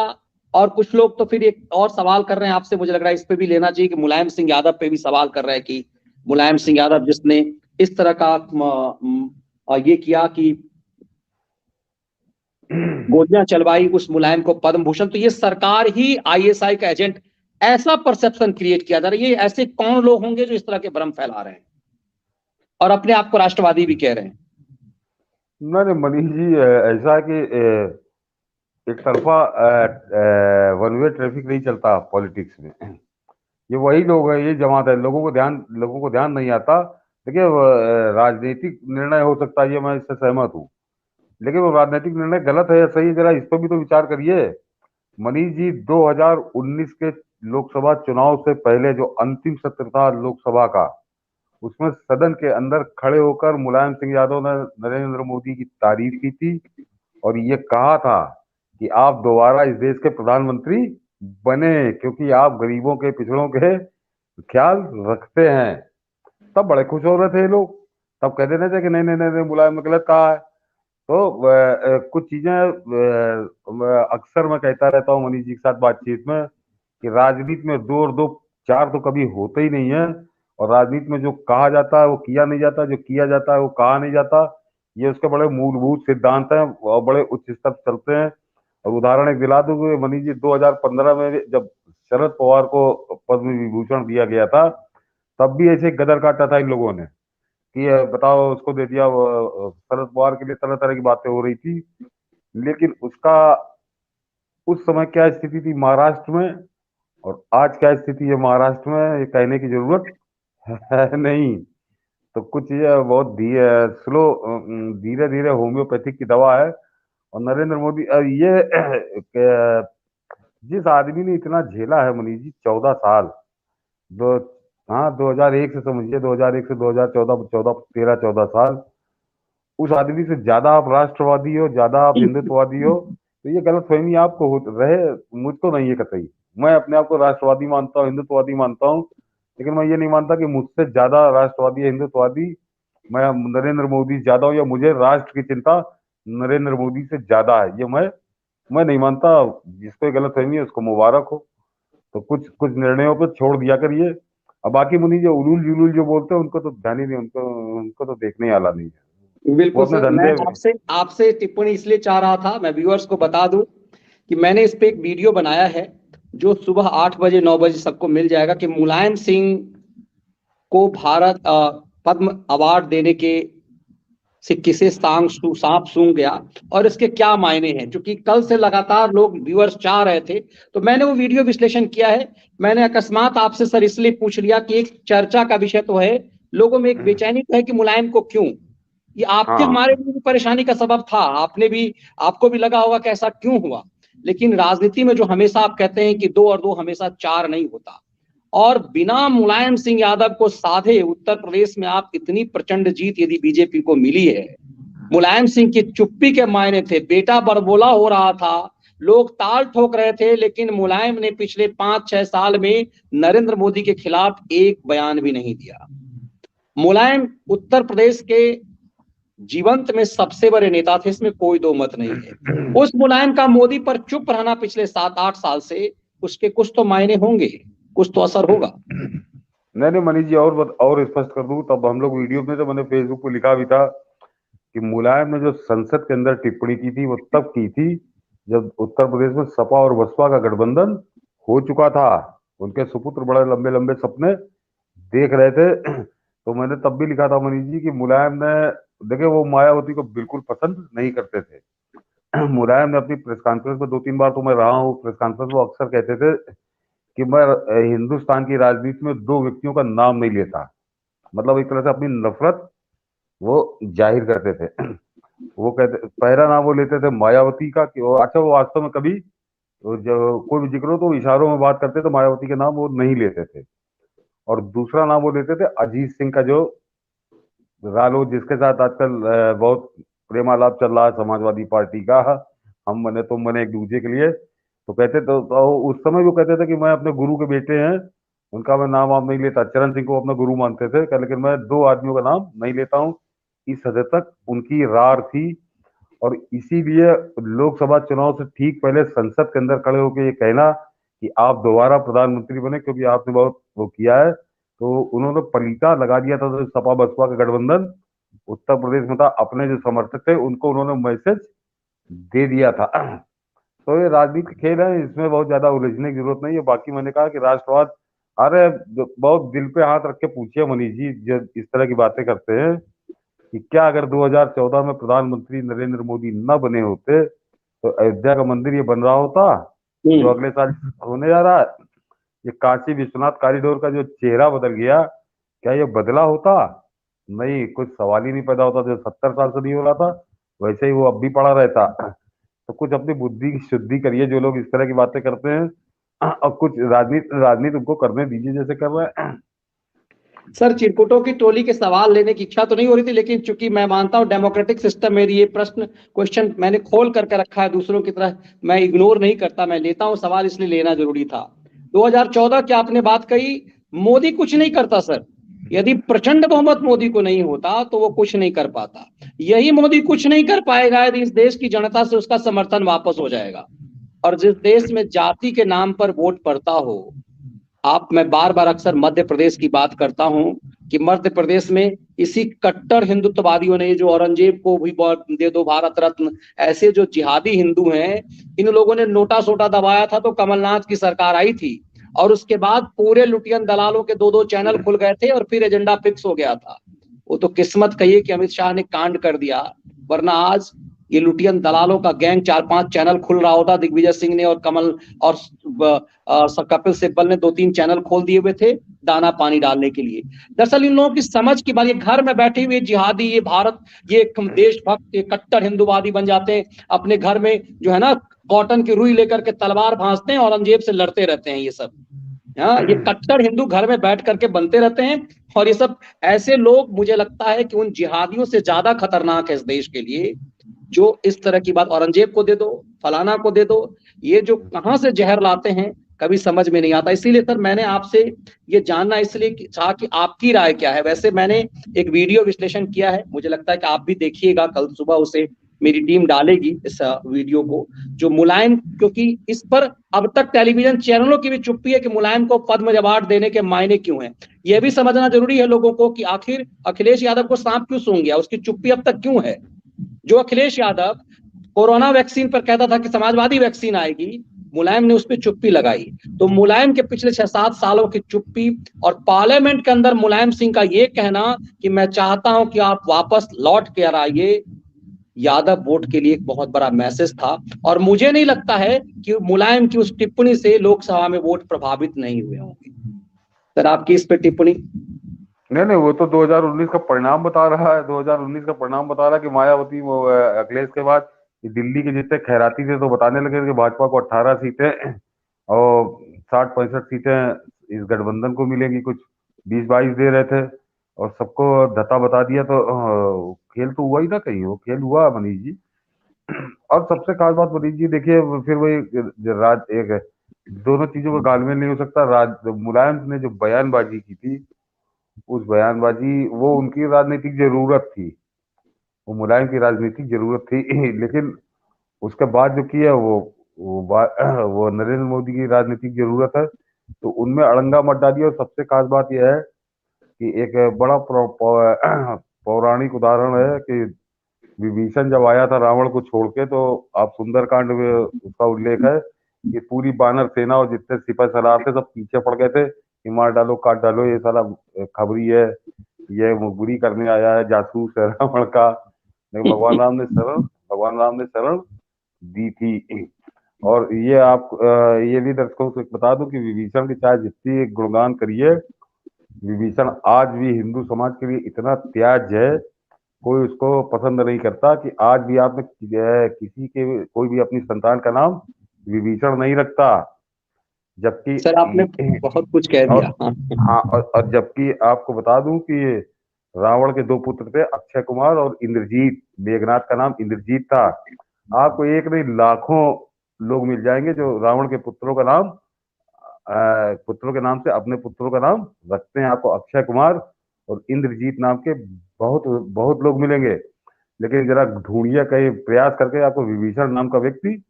और कुछ लोग तो फिर एक और सवाल कर रहे हैं आपसे, मुझे लग रहा है इस पे भी लेना चाहिए कि मुलायम सिंह यादव पे भी सवाल कर रहे हैं कि मुलायम सिंह यादव जिसने इस तरह का ये किया कि गोलियां चलवाई उस मुलायम को पद्म भूषण, तो ये सरकार ही आईएसआई का एजेंट, ऐसा परसेप्शन क्रिएट किया जा रहा है। ये ऐसे कौन लोग होंगे जो इस तरह के भ्रम फैला रहे हैं और अपने आप को राष्ट्रवादी भी कह रहे हैं? नहीं मनीष जी, ऐसा है कि एक तरफा वन वे ट्रैफिक नहीं चलता पॉलिटिक्स में। ये वही लोग हैं, ये जमात है, लोगों को ध्यान नहीं आता। देखिए राजनीतिक निर्णय हो सकता है, ये मैं इससे सहमत हूँ, लेकिन वो राजनीतिक निर्णय गलत है या सही है, जरा इस पर भी तो विचार करिए। मनीष जी, 2019 के लोकसभा चुनाव से पहले जो अंतिम सत्र था लोकसभा का, उसमें सदन के अंदर खड़े होकर मुलायम सिंह यादव ने नरेंद्र मोदी की तारीफ की थी, और ये कहा था कि आप दोबारा इस देश के प्रधानमंत्री बने, क्योंकि आप गरीबों के, पिछड़ों के ख्याल रखते हैं। तब बड़े खुश हो रहे थे ये लोग, तब कहते नहीं थे कि नहीं नहीं नहीं, नहीं मुलायम ने गलत कहा है। तो कुछ चीजें अक्सर मैं कहता रहता हूँ मनीष जी के साथ बातचीत में, कि राजनीति में दो और दो चार तो कभी होते ही नहीं है, और राजनीति में जो कहा जाता है वो किया नहीं जाता, जो किया जाता है वो कहा नहीं जाता। ये उसके बड़े मूलभूत सिद्धांत हैं और बड़े उच्च स्तर पर चलते हैं। और उदाहरण एक दिला दूंगे मनीष जी, 2015 में जब शरद पवार को पद्म विभूषण दिया गया था, तब भी ऐसे गदर काटा था इन लोगों ने कि बताओ उसको दे दिया। शरद पवार के लिए तरह तरह की बातें हो रही थी, लेकिन उसका उस समय क्या स्थिति थी महाराष्ट्र में, और आज क्या स्थिति है महाराष्ट्र में, ये कहने की जरूरत है नहीं। तो कुछ ये बहुत स्लो, धीरे धीरे होम्योपैथिक की दवा है। और नरेंद्र मोदी जिस आदमी ने इतना झेला है मनीष जी, 14 साल, दो हाँ 2001 से समझिए, 2001 से 2014, 14 13 14 साल, उस आदमी से ज्यादा आप राष्ट्रवादी हो, ज्यादा आप हिंदुत्ववादी हो, तो ये गलतफहमी आपको रहे, मुझको नहीं है कतई। मैं अपने आप को राष्ट्रवादी मानता हूँ, हिंदुत्ववादी मानता हूँ, लेकिन मैं ये नहीं मानता कि मुझसे ज्यादा राष्ट्रवादी या हिंदुत्ववादी मैं नरेंद्र मोदी ज्यादा हूँ, या मुझे राष्ट्र की चिंता नरेंद्र मोदी से ज्यादा है। ये मैं नहीं मानता। जिसको ये गलतफहमी है उसको मुबारक हो। तो कुछ कुछ निर्णयों पर छोड़ दिया करिए। अब बाकी मुनि जो उलूल जुलूल जो बोलते हैं उनको तो ध्यान ही नहीं, उनको उनको तो देखने ही आला नहीं है। वो बिल्कुल अपने सर, मैं धंधे में। आपसे आपसे टिप्पणी इसलिए चाह रहा था, मैं व्यूअर्स को बता दूं कि मैंने इस पे एक वीडियो बनाया है जो सुबह 8 बजे 9 बजे सबको मिल जाएगा, कि मुलायम सिंह को भारत पद्म अवार्ड देने के से किसे सांप सूंघ गया और इसके क्या मायने हैं। क्योंकि कल से लगातार लोग व्यूअर्स चाह रहे थे, तो मैंने वो वीडियो विश्लेषण किया है। मैंने अकस्मात आपसे सर इसलिए पूछ लिया कि एक चर्चा का विषय तो है, लोगों में एक बेचैनी तो है कि मुलायम को क्यों, ये आपके हाँ, हमारे लिए भी परेशानी का सबब था। आपको भी लगा होगा कि ऐसा क्यों हुआ। लेकिन राजनीति में जो हमेशा आप कहते हैं कि 2 और 2 हमेशा 4 नहीं होता, और बिना मुलायम सिंह यादव को साधे उत्तर प्रदेश में आप इतनी प्रचंड जीत यदि बीजेपी को मिली है। मुलायम सिंह की चुप्पी के मायने थे, बेटा बड़बोला हो रहा था, लोग ताल ठोक रहे थे, लेकिन मुलायम ने पिछले 5-6 साल में नरेंद्र मोदी के खिलाफ एक बयान भी नहीं दिया। मुलायम उत्तर प्रदेश के जीवंत में सबसे बड़े नेता थे, इसमें कोई दो मत नहीं है। उस मुलायम का मोदी पर चुप रहना पिछले 7-8 साल से, उसके कुछ तो मायने होंगे, कुछ तो असर होगा। नहीं नहीं मनीष जी, और स्पष्ट कर दूं, तब हम लोग वीडियो में, तो मैंने फेसबुक पे लिखा भी था कि मुलायम ने जो संसद के अंदर टिप्पणी की थी वो तब की थी जब उत्तर प्रदेश में सपा और बसपा का गठबंधन हो चुका था। उनके सुपुत्र बड़े लंबे लंबे सपने देख रहे थे। तो मैंने तब भी लिखा था मनीष जी कि मुलायम ने, देखे, वो मायावती को बिल्कुल पसंद नहीं करते थे। मुलायम ने अपनी प्रेस कॉन्फ्रेंस में 2-3 बार तो मैं रहा हूँ प्रेस कॉन्फ्रेंस में, अक्सर कहते थे कि मैं हिंदुस्तान की राजनीति में 2 व्यक्तियों का नाम नहीं लेता। मतलब एक तरह से अपनी नफरत वो जाहिर करते थे। वो कहते, पहला नाम वो लेते थे मायावती का, कि अच्छा, वो वास्तव में कभी जो कोई भी जिक्र हो तो इशारों में बात करते थे, मायावती के नाम वो नहीं लेते थे। और दूसरा नाम वो लेते थे अजीत सिंह का, जो रालोद, जिसके साथ आजकल बहुत प्रेमालाप चल रहा है समाजवादी पार्टी का, हम बने तुम बने एक दूसरे के लिए। तो कहते तो उस समय वो कहते थे कि मैं अपने गुरु के बेटे हैं, उनका मैं नाम आप नहीं लेता। चरण सिंह को अपना गुरु मानते थे, लेकिन मैं 2 आदमियों का नाम नहीं लेता हूँ। इस हद तक उनकी रार थी। और इसीलिए लोकसभा चुनाव से ठीक पहले संसद के अंदर खड़े होकर ये कहना कि आप दोबारा प्रधानमंत्री बने क्योंकि आपने बहुत वो किया है, तो उन्होंने पलीता लगा दिया था। तो सपा बसपा का गठबंधन उत्तर प्रदेश में था, अपने जो समर्थक थे उनको उन्होंने मैसेज दे दिया था। तो ये राजनीति खेल है, इसमें बहुत ज्यादा उलझने की जरूरत नहीं है। बाकी मैंने कहा कि राष्ट्रवाद, अरे बहुत दिल पे हाथ रख के पूछिए मनीष जी, जब इस तरह की बातें करते हैं कि क्या अगर 2014 में प्रधानमंत्री नरेंद्र मोदी न बने होते तो अयोध्या का मंदिर ये बन रहा होता जो अगले साल होने जा रहा है? ये काशी विश्वनाथ कॉरिडोर का जो चेहरा बदल गया, क्या ये बदला होता? नहीं, कुछ सवाल ही नहीं पैदा होता। जो 70 साल से नहीं हो रहा था वैसे ही वो अब भी पड़ा रहता। तो कुछ अपनी बुद्धि की शुद्धि करिए, जो लोग इस तरह की बातें करते हैं। और कुछ राजनीति राजनीति उनको करने दीजिए जैसे कर रहे हैं। सर, चिरकुटों की टोली के सवाल लेने की इच्छा तो नहीं हो रही थी, लेकिन चूंकि मैं मानता हूं डेमोक्रेटिक सिस्टम में ये क्वेश्चन मैंने खोल करके रखा है, दूसरों की तरह मैं इग्नोर नहीं करता, मैं लेता हूं सवाल, इसलिए लेना जरूरी था। 2014 की आपने बात कही, मोदी कुछ नहीं करता सर। यदि प्रचंड बहुमत मोदी को नहीं होता तो वो कुछ नहीं कर पाता। यही मोदी कुछ नहीं कर पाएगा यदि इस देश की जनता से उसका समर्थन वापस हो जाएगा। और जिस देश में जाति के नाम पर वोट पड़ता हो, मैं बार बार अक्सर मध्य प्रदेश की बात करता हूं कि मध्य प्रदेश में इसी कट्टर हिंदुत्ववादियों ने, जो औरंगजेब को भी दे दो भारत रत्न, ऐसे जो जिहादी हिंदू हैं, इन लोगों ने नोटा सोटा दबाया था तो कमलनाथ की सरकार आई थी। और उसके बाद पूरे लुटियन दलालों के 2-2 चैनल खुल गए थे और फिर एजेंडा फिक्स हो गया था। वो तो किस्मत कहिए कि अमित शाह ने कांड कर दिया, वरना आज ये लुटियन दलालों का गैंग 4-5 चैनल खुल रहा होता। दिग्विजय सिंह ने और कमल और कपिल सिब्बल ने 2-3 चैनल खोल दिए हुए थे दाना पानी डालने के लिए। दरअसल इन लोगों की समझ की बात, ये घर में बैठे हुए जिहादी, ये भारत, ये देशभक्त, ये कट्टर हिंदूवादी बन जाते हैं। अपने घर में जो है ना कॉटन की रुई लेकर के तलवार भांजते हैं, औरंगजेब से लड़ते रहते हैं ये सब, हाँ, ये कट्टर हिंदू घर में बैठ करके बनते रहते हैं, और ये सब ऐसे लोग मुझे लगता है कि उन जिहादियों से ज्यादा खतरनाक है इस देश के लिए, जो इस तरह की बात औरंगजेब को दे दो, फलाना को दे दो, ये जो कहाँ से जहर लाते हैं कभी समझ में नहीं आता। इसीलिए सर मैंने आपसे ये जानना इसलिए चाहा कि आपकी राय क्या है। वैसे मैंने एक वीडियो विश्लेषण किया है, मुझे लगता है कि आप भी देखिएगा, कल सुबह उसे मेरी टीम डालेगी इस वीडियो को, जो मुलायम, क्योंकि इस पर अब तक टेलीविजन चैनलों की भी चुप्पी है कि मुलायम को पद्म अवार्ड देने के मायने क्यों हैं। यह भी समझना जरूरी है लोगों को कि आखिर अखिलेश यादव को सांप क्यों सूंघ गया, उसकी चुप्पी अब तक क्यों है। जो अखिलेश यादव कोरोना वैक्सीन पर कहता था कि समाजवादी वैक्सीन आएगी, मुलायम ने उस पर चुप्पी लगाई। तो मुलायम के पिछले 6-7 सालों की चुप्पी, और पार्लियामेंट के अंदर मुलायम सिंह का यह कहना कि मैं चाहता हूं कि आप वापस लौट कर आइए, यादव वोट के लिए एक बहुत बड़ा मैसेज था। और मुझे नहीं लगता है कि मुलायम की उस टिप्पणी से लोकसभा में वोट प्रभावित नहीं हुए होंगे। सर आपकी इस पे टिप्पणी? नहीं, वो तो 2019 का परिणाम बता रहा है। 2019 का परिणाम बता रहा है कि मायावती अखिलेश के बाद दिल्ली के जितने खैराती थे तो बताने लगे कि भाजपा को 18 सीटें और 60-65 सीटें इस गठबंधन को मिलेंगी, कुछ 20-22 दे रहे थे और सबको धता बता दिया। तो खेल तो हुआ ही ना कहीं, वो खेल हुआ मनीष जी। और सबसे खास बात मनीष जी देखिए, फिर वही राज एक है, दोनों चीजों का गालमेल नहीं हो सकता। मुलायम ने जो बयानबाजी की थी, उस बयानबाजी वो उनकी राजनीतिक जरूरत थी, वो मुलायम की राजनीतिक जरूरत थी लेकिन उसके बाद जो किया वो नरेंद्र मोदी की राजनीतिक जरूरत है, तो उनमें अड़ंगा मत डालिए। और सबसे खास बात यह है कि एक बड़ा पौराणिक उदाहरण है कि विभीषण जब आया था रावण को छोड़ के, तो आप सुंदरकांड में उसका उल्लेख है कि पूरी बानर सेना और जितने सिपह सलार थे सब पीछे पड़ गए थे कि मार डालो काट डालो, ये साला खबरी है, ये मुगबरी करने आया है, जासूस है रावण का। लेकिन भगवान राम ने शरण दी थी। और ये ये भी दर्शकों को बता दूं कि विभीषण की चाहे जितनी गुणगान करिए, विभीषण आज भी हिंदू समाज के लिए इतना त्याज्य है, कोई उसको पसंद नहीं करता कि आज भी आपने किसी के कोई भी अपनी संतान का नाम विभीषण नहीं रखता। जबकि सर आपने बहुत कुछ कह दिया। और हाँ, और जबकि आपको बता दूं कि रावण के 2 पुत्र थे, अक्षय कुमार और इंद्रजीत। मेघनाथ का नाम इंद्रजीत था। आपको एक नहीं लाखों लोग मिल जाएंगे जो रावण के पुत्रों के नाम से अपने पुत्रों का नाम रखते हैं। आपको अक्षय कुमार और इंद्रजीत नाम के बहुत बहुत लोग मिलेंगे, लेकिन जरा ढूंढिए कहीं प्रयास करके, आपको विभीषण नाम का व्यक्ति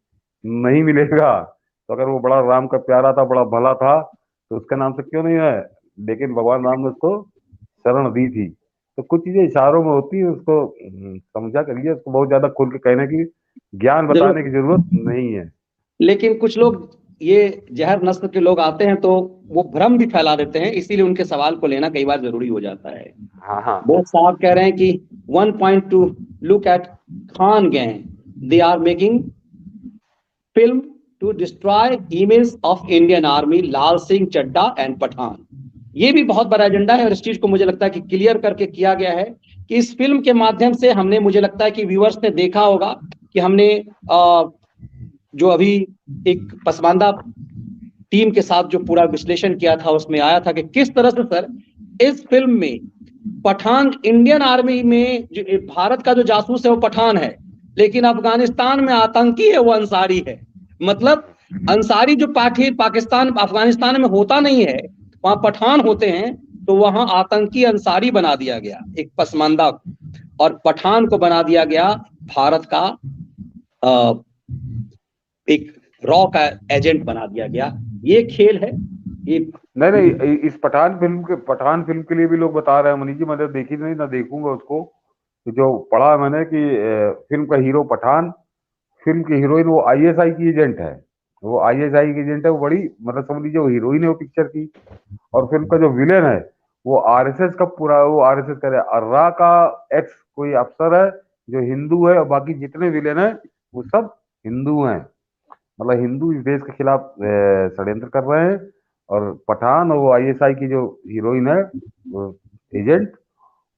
नहीं मिलेगा। तो अगर वो बड़ा राम का प्यारा था, बड़ा भला था, तो उसके नाम से क्यों नहीं है? लेकिन भगवान राम ने उसको शरण दी थी। तो कुछ चीजें इशारों में होती है, उसको समझा करिए, उसको बहुत ज्यादा खुल के कहने की, ज्ञान बताने की जरूर। जरूरत नहीं है। लेकिन कुछ लोग, ये जहर नस्ल के लोग आते हैं तो वो भ्रम भी फैला देते हैं, इसीलिए उनके सवाल को लेना कई बार जरूरी हो जाता है। हाँ हाँ। बोस साहब कह रहे हैं कि 1.2 look at Khan gang, they are making film to destroy image of Indian army, Lal Singh Chaddha and Pathaan. ये भी बहुत बड़ा एजेंडा है, और इस चीज को मुझे लगता है कि क्लियर करके किया गया है कि इस फिल्म के माध्यम से हमने, मुझे लगता है कि व्यूअर्स ने देखा होगा कि हमने जो अभी एक पसमानदा टीम के साथ जो पूरा विश्लेषण किया था, उसमें आया था कि किस तरह से सर इस फिल्म में पठान, इंडियन आर्मी में भारत का जो जासूस है वो पठान है, लेकिन अफगानिस्तान में आतंकी है वो अंसारी है। मतलब अंसारी जो पाकिस्तान अफगानिस्तान में होता नहीं है, वहां पठान होते हैं, तो वहां आतंकी अंसारी बना दिया गया एक पसमानदा, और पठान को बना दिया गया भारत का एक रॉ का एजेंट बना दिया गया। ये खेल है ये। नहीं, इस पठान फिल्म के लिए भी लोग बता रहे हैं मनीष जी, मैंने देखी नहीं, ना देखूंगा उसको। तो जो पढ़ा मैंने कि फिल्म का हीरो पठान, फिल्म की हीरोइन वो आईएसआई की एजेंट है। वो आईएसआई की एजेंट है, वो बड़ी, मतलब समझ लीजिए वो हीरोइन है वो पिक्चर की। और फिल्म का जो विलेन है वो आरएसएस का पूरा, वो आरएसएस का अर्रा का एक्स कोई अफसर है जो हिंदू है, और बाकी जितने विलेन है वो सब हिंदू हैं। मतलब हिंदू इस देश के खिलाफ षड्यंत्र कर रहे हैं। और पठान और वो आईएसआई की जो हीरोइन है, वो एजेंट,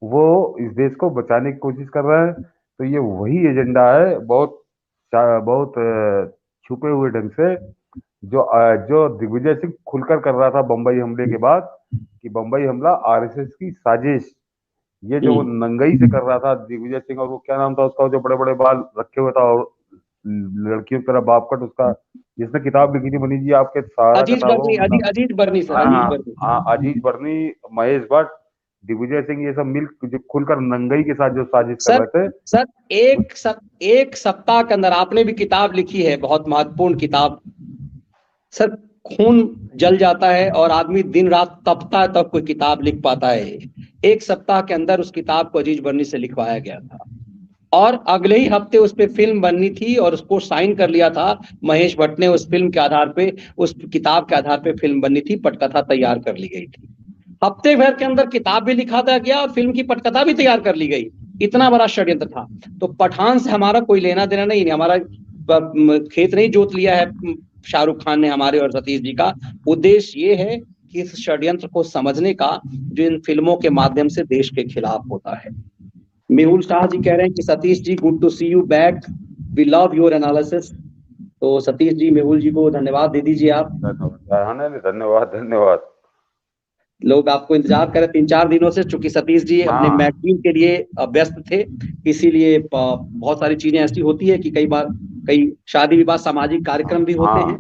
वो इस देश को बचाने की कोशिश कर रहे हैं। तो ये वही एजेंडा है, बहुत बहुत छुपे हुए ढंग से जो दिग्विजय सिंह खुलकर कर रहा था बम्बई हमले के बाद, कि बम्बई हमला आरएसएस की साजिश, ये जो वो नंगई से कर रहा था दिग्विजय सिंह, और वो क्या नाम था उसका, जो बड़े बड़े बाल रखे हुए था और लड़कियों की तरह बाप कट, उसका जिसने किताब लिखी थी मनीष जी, आपके सारा अजीज किताब हो, बर्नी, अजीज बर्नी सर, अजीज बर्नी। हाँ, अजीज बर्नी, महेश भट्ट, दिग्विजय सिंह, ये सब मिल जो खुलकर नंगई के साथ जो साजिश कर सर रहे थे। सर एक सप्ताह के अंदर आपने भी किताब लिखी है, बहुत महत्वपूर्ण किताब सर। खून जल जाता है और आदमी दिन रात तपता है तब कोई किताब लिख पाता है। एक सप्ताह के अंदर उस किताब को अजीज बर्नी से लिखवाया गया था और अगले ही हफ्ते उस पर फिल्म बननी थी और उसको साइन कर लिया था महेश भट्ट ने। उस फिल्म के आधार पे, उस किताब के आधार पे फिल्म बननी थी, पटकथा तैयार कर ली गई थी। हफ्ते भर के अंदर किताब भी लिखा था गया और फिल्म की पटकथा भी तैयार कर ली गई। इतना बड़ा षड्यंत्र था। तो पठान से हमारा कोई लेना देना नहीं, हमारा खेत नहीं जोत लिया है शाहरुख खान ने हमारे और सतीश जी का। उद्देश्य ये है कि इस षड्यंत्र को समझने का, जो इन फिल्मों के माध्यम से देश के खिलाफ होता है। मेहुल शाह जी कह रहे हैं कि Satish ji, good to see you back, we love your analysis. तो सतीश जी, मेहुल जी को धन्यवाद दे दीजिए आप। धन्यवाद, धन्यवाद। लोग आपको इंतजार कर रहे 3-4 दिनों से, चूंकि सतीश जी अपने मैगजीन के लिए व्यस्त थे, इसीलिए बहुत सारी चीजें ऐसी होती है कि कई बार कई शादी विवाह सामाजिक कार्यक्रम भी होते हैं।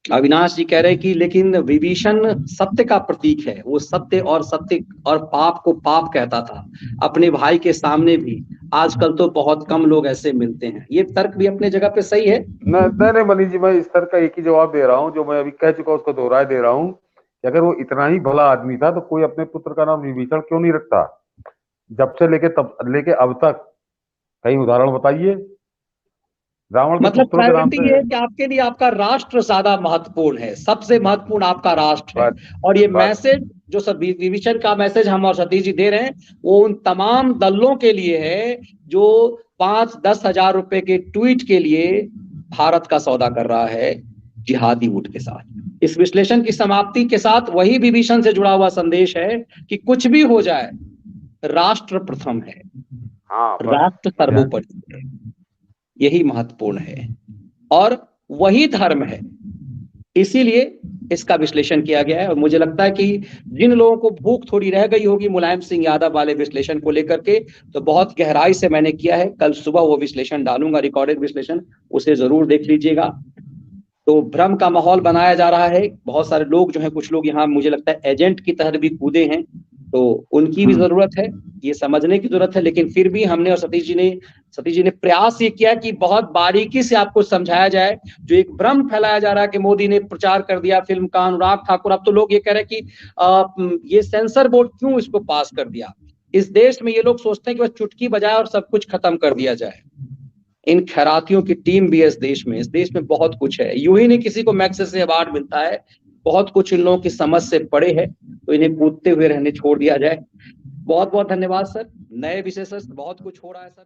अविनाश जी कह रहे हैं कि लेकिन विभीषण सत्य का प्रतीक है, वो सत्य और पाप को पाप कहता था अपने भाई के सामने भी। आजकल तो बहुत कम लोग ऐसे मिलते हैं। ये तर्क भी अपने जगह पे सही है। नहीं मनीष जी, मैं इस तर्क का एक ही जवाब दे रहा हूँ, जो मैं अभी कह चुका उसको दोहराए दे रहा हूँ, कि अगर वो इतना ही भला आदमी था तो कोई अपने पुत्र का नाम विभीषण क्यों नहीं रखता? जब से लेके अब तक कहीं उदाहरण बताइए रावण के मतलब पुत्रों के नाम प्रायोरिटी से। ये है कि आपके लिए आपका राष्ट्र ज्यादा महत्वपूर्ण है, सबसे महत्वपूर्ण आपका राष्ट्र है। और ये मैसेज जो सब विभीषण का मैसेज हम और सतीश जी दे रहे हैं, वो उन तमाम दलों के लिए है जो 5-10 हजार रुपए के ट्वीट के लिए भारत का सौदा कर रहा है जिहादी गुट के साथ। इस विश्लेषण की समाप्ति के साथ वही विभीषण से जुड़ा हुआ संदेश है कि कुछ भी हो जाए, राष्ट्र प्रथम है, राष्ट्र सर्वोपरि है, यही महत्वपूर्ण है और वही धर्म है। इसीलिए इसका विश्लेषण किया गया है। और मुझे लगता है कि जिन लोगों को भूख थोड़ी रह गई होगी मुलायम सिंह यादव वाले विश्लेषण को लेकर के, तो बहुत गहराई से मैंने किया है। कल सुबह वो विश्लेषण डालूंगा, रिकॉर्डेड विश्लेषण, उसे जरूर देख लीजिएगा। तो भ्रम का माहौल बनाया जा रहा है। बहुत सारे लोग जो हैं, कुछ लोग यहाँ मुझे लगता है एजेंट की तरह भी कूदे हैं, तो उनकी भी जरूरत है, ये समझने की जरूरत है। लेकिन फिर भी हमने और सतीश जी ने प्रयास ये किया कि बहुत बारीकी से आपको समझाया जाए। जो एक भ्रम फैलाया जा रहा है कि मोदी ने प्रचार कर दिया फिल्म का, अनुराग ठाकुर, अब तो लोग ये कह रहे हैं कि ये सेंसर बोर्ड क्यों इसको पास कर दिया। इस देश में ये लोग सोचते हैं कि बस चुटकी बजाए और सब कुछ खत्म कर दिया जाए। इन खैरातियों की टीम भी है इस देश में बहुत कुछ है। यूं ही नहीं किसी को मैग्सेसे अवार्ड मिलता है, बहुत कुछ इन लोगों की समझ से परे है, तो इन्हें कूदते हुए रहने छोड़ दिया जाए। बहुत बहुत धन्यवाद सर। नए विषय से बहुत कुछ हो रहा है सर।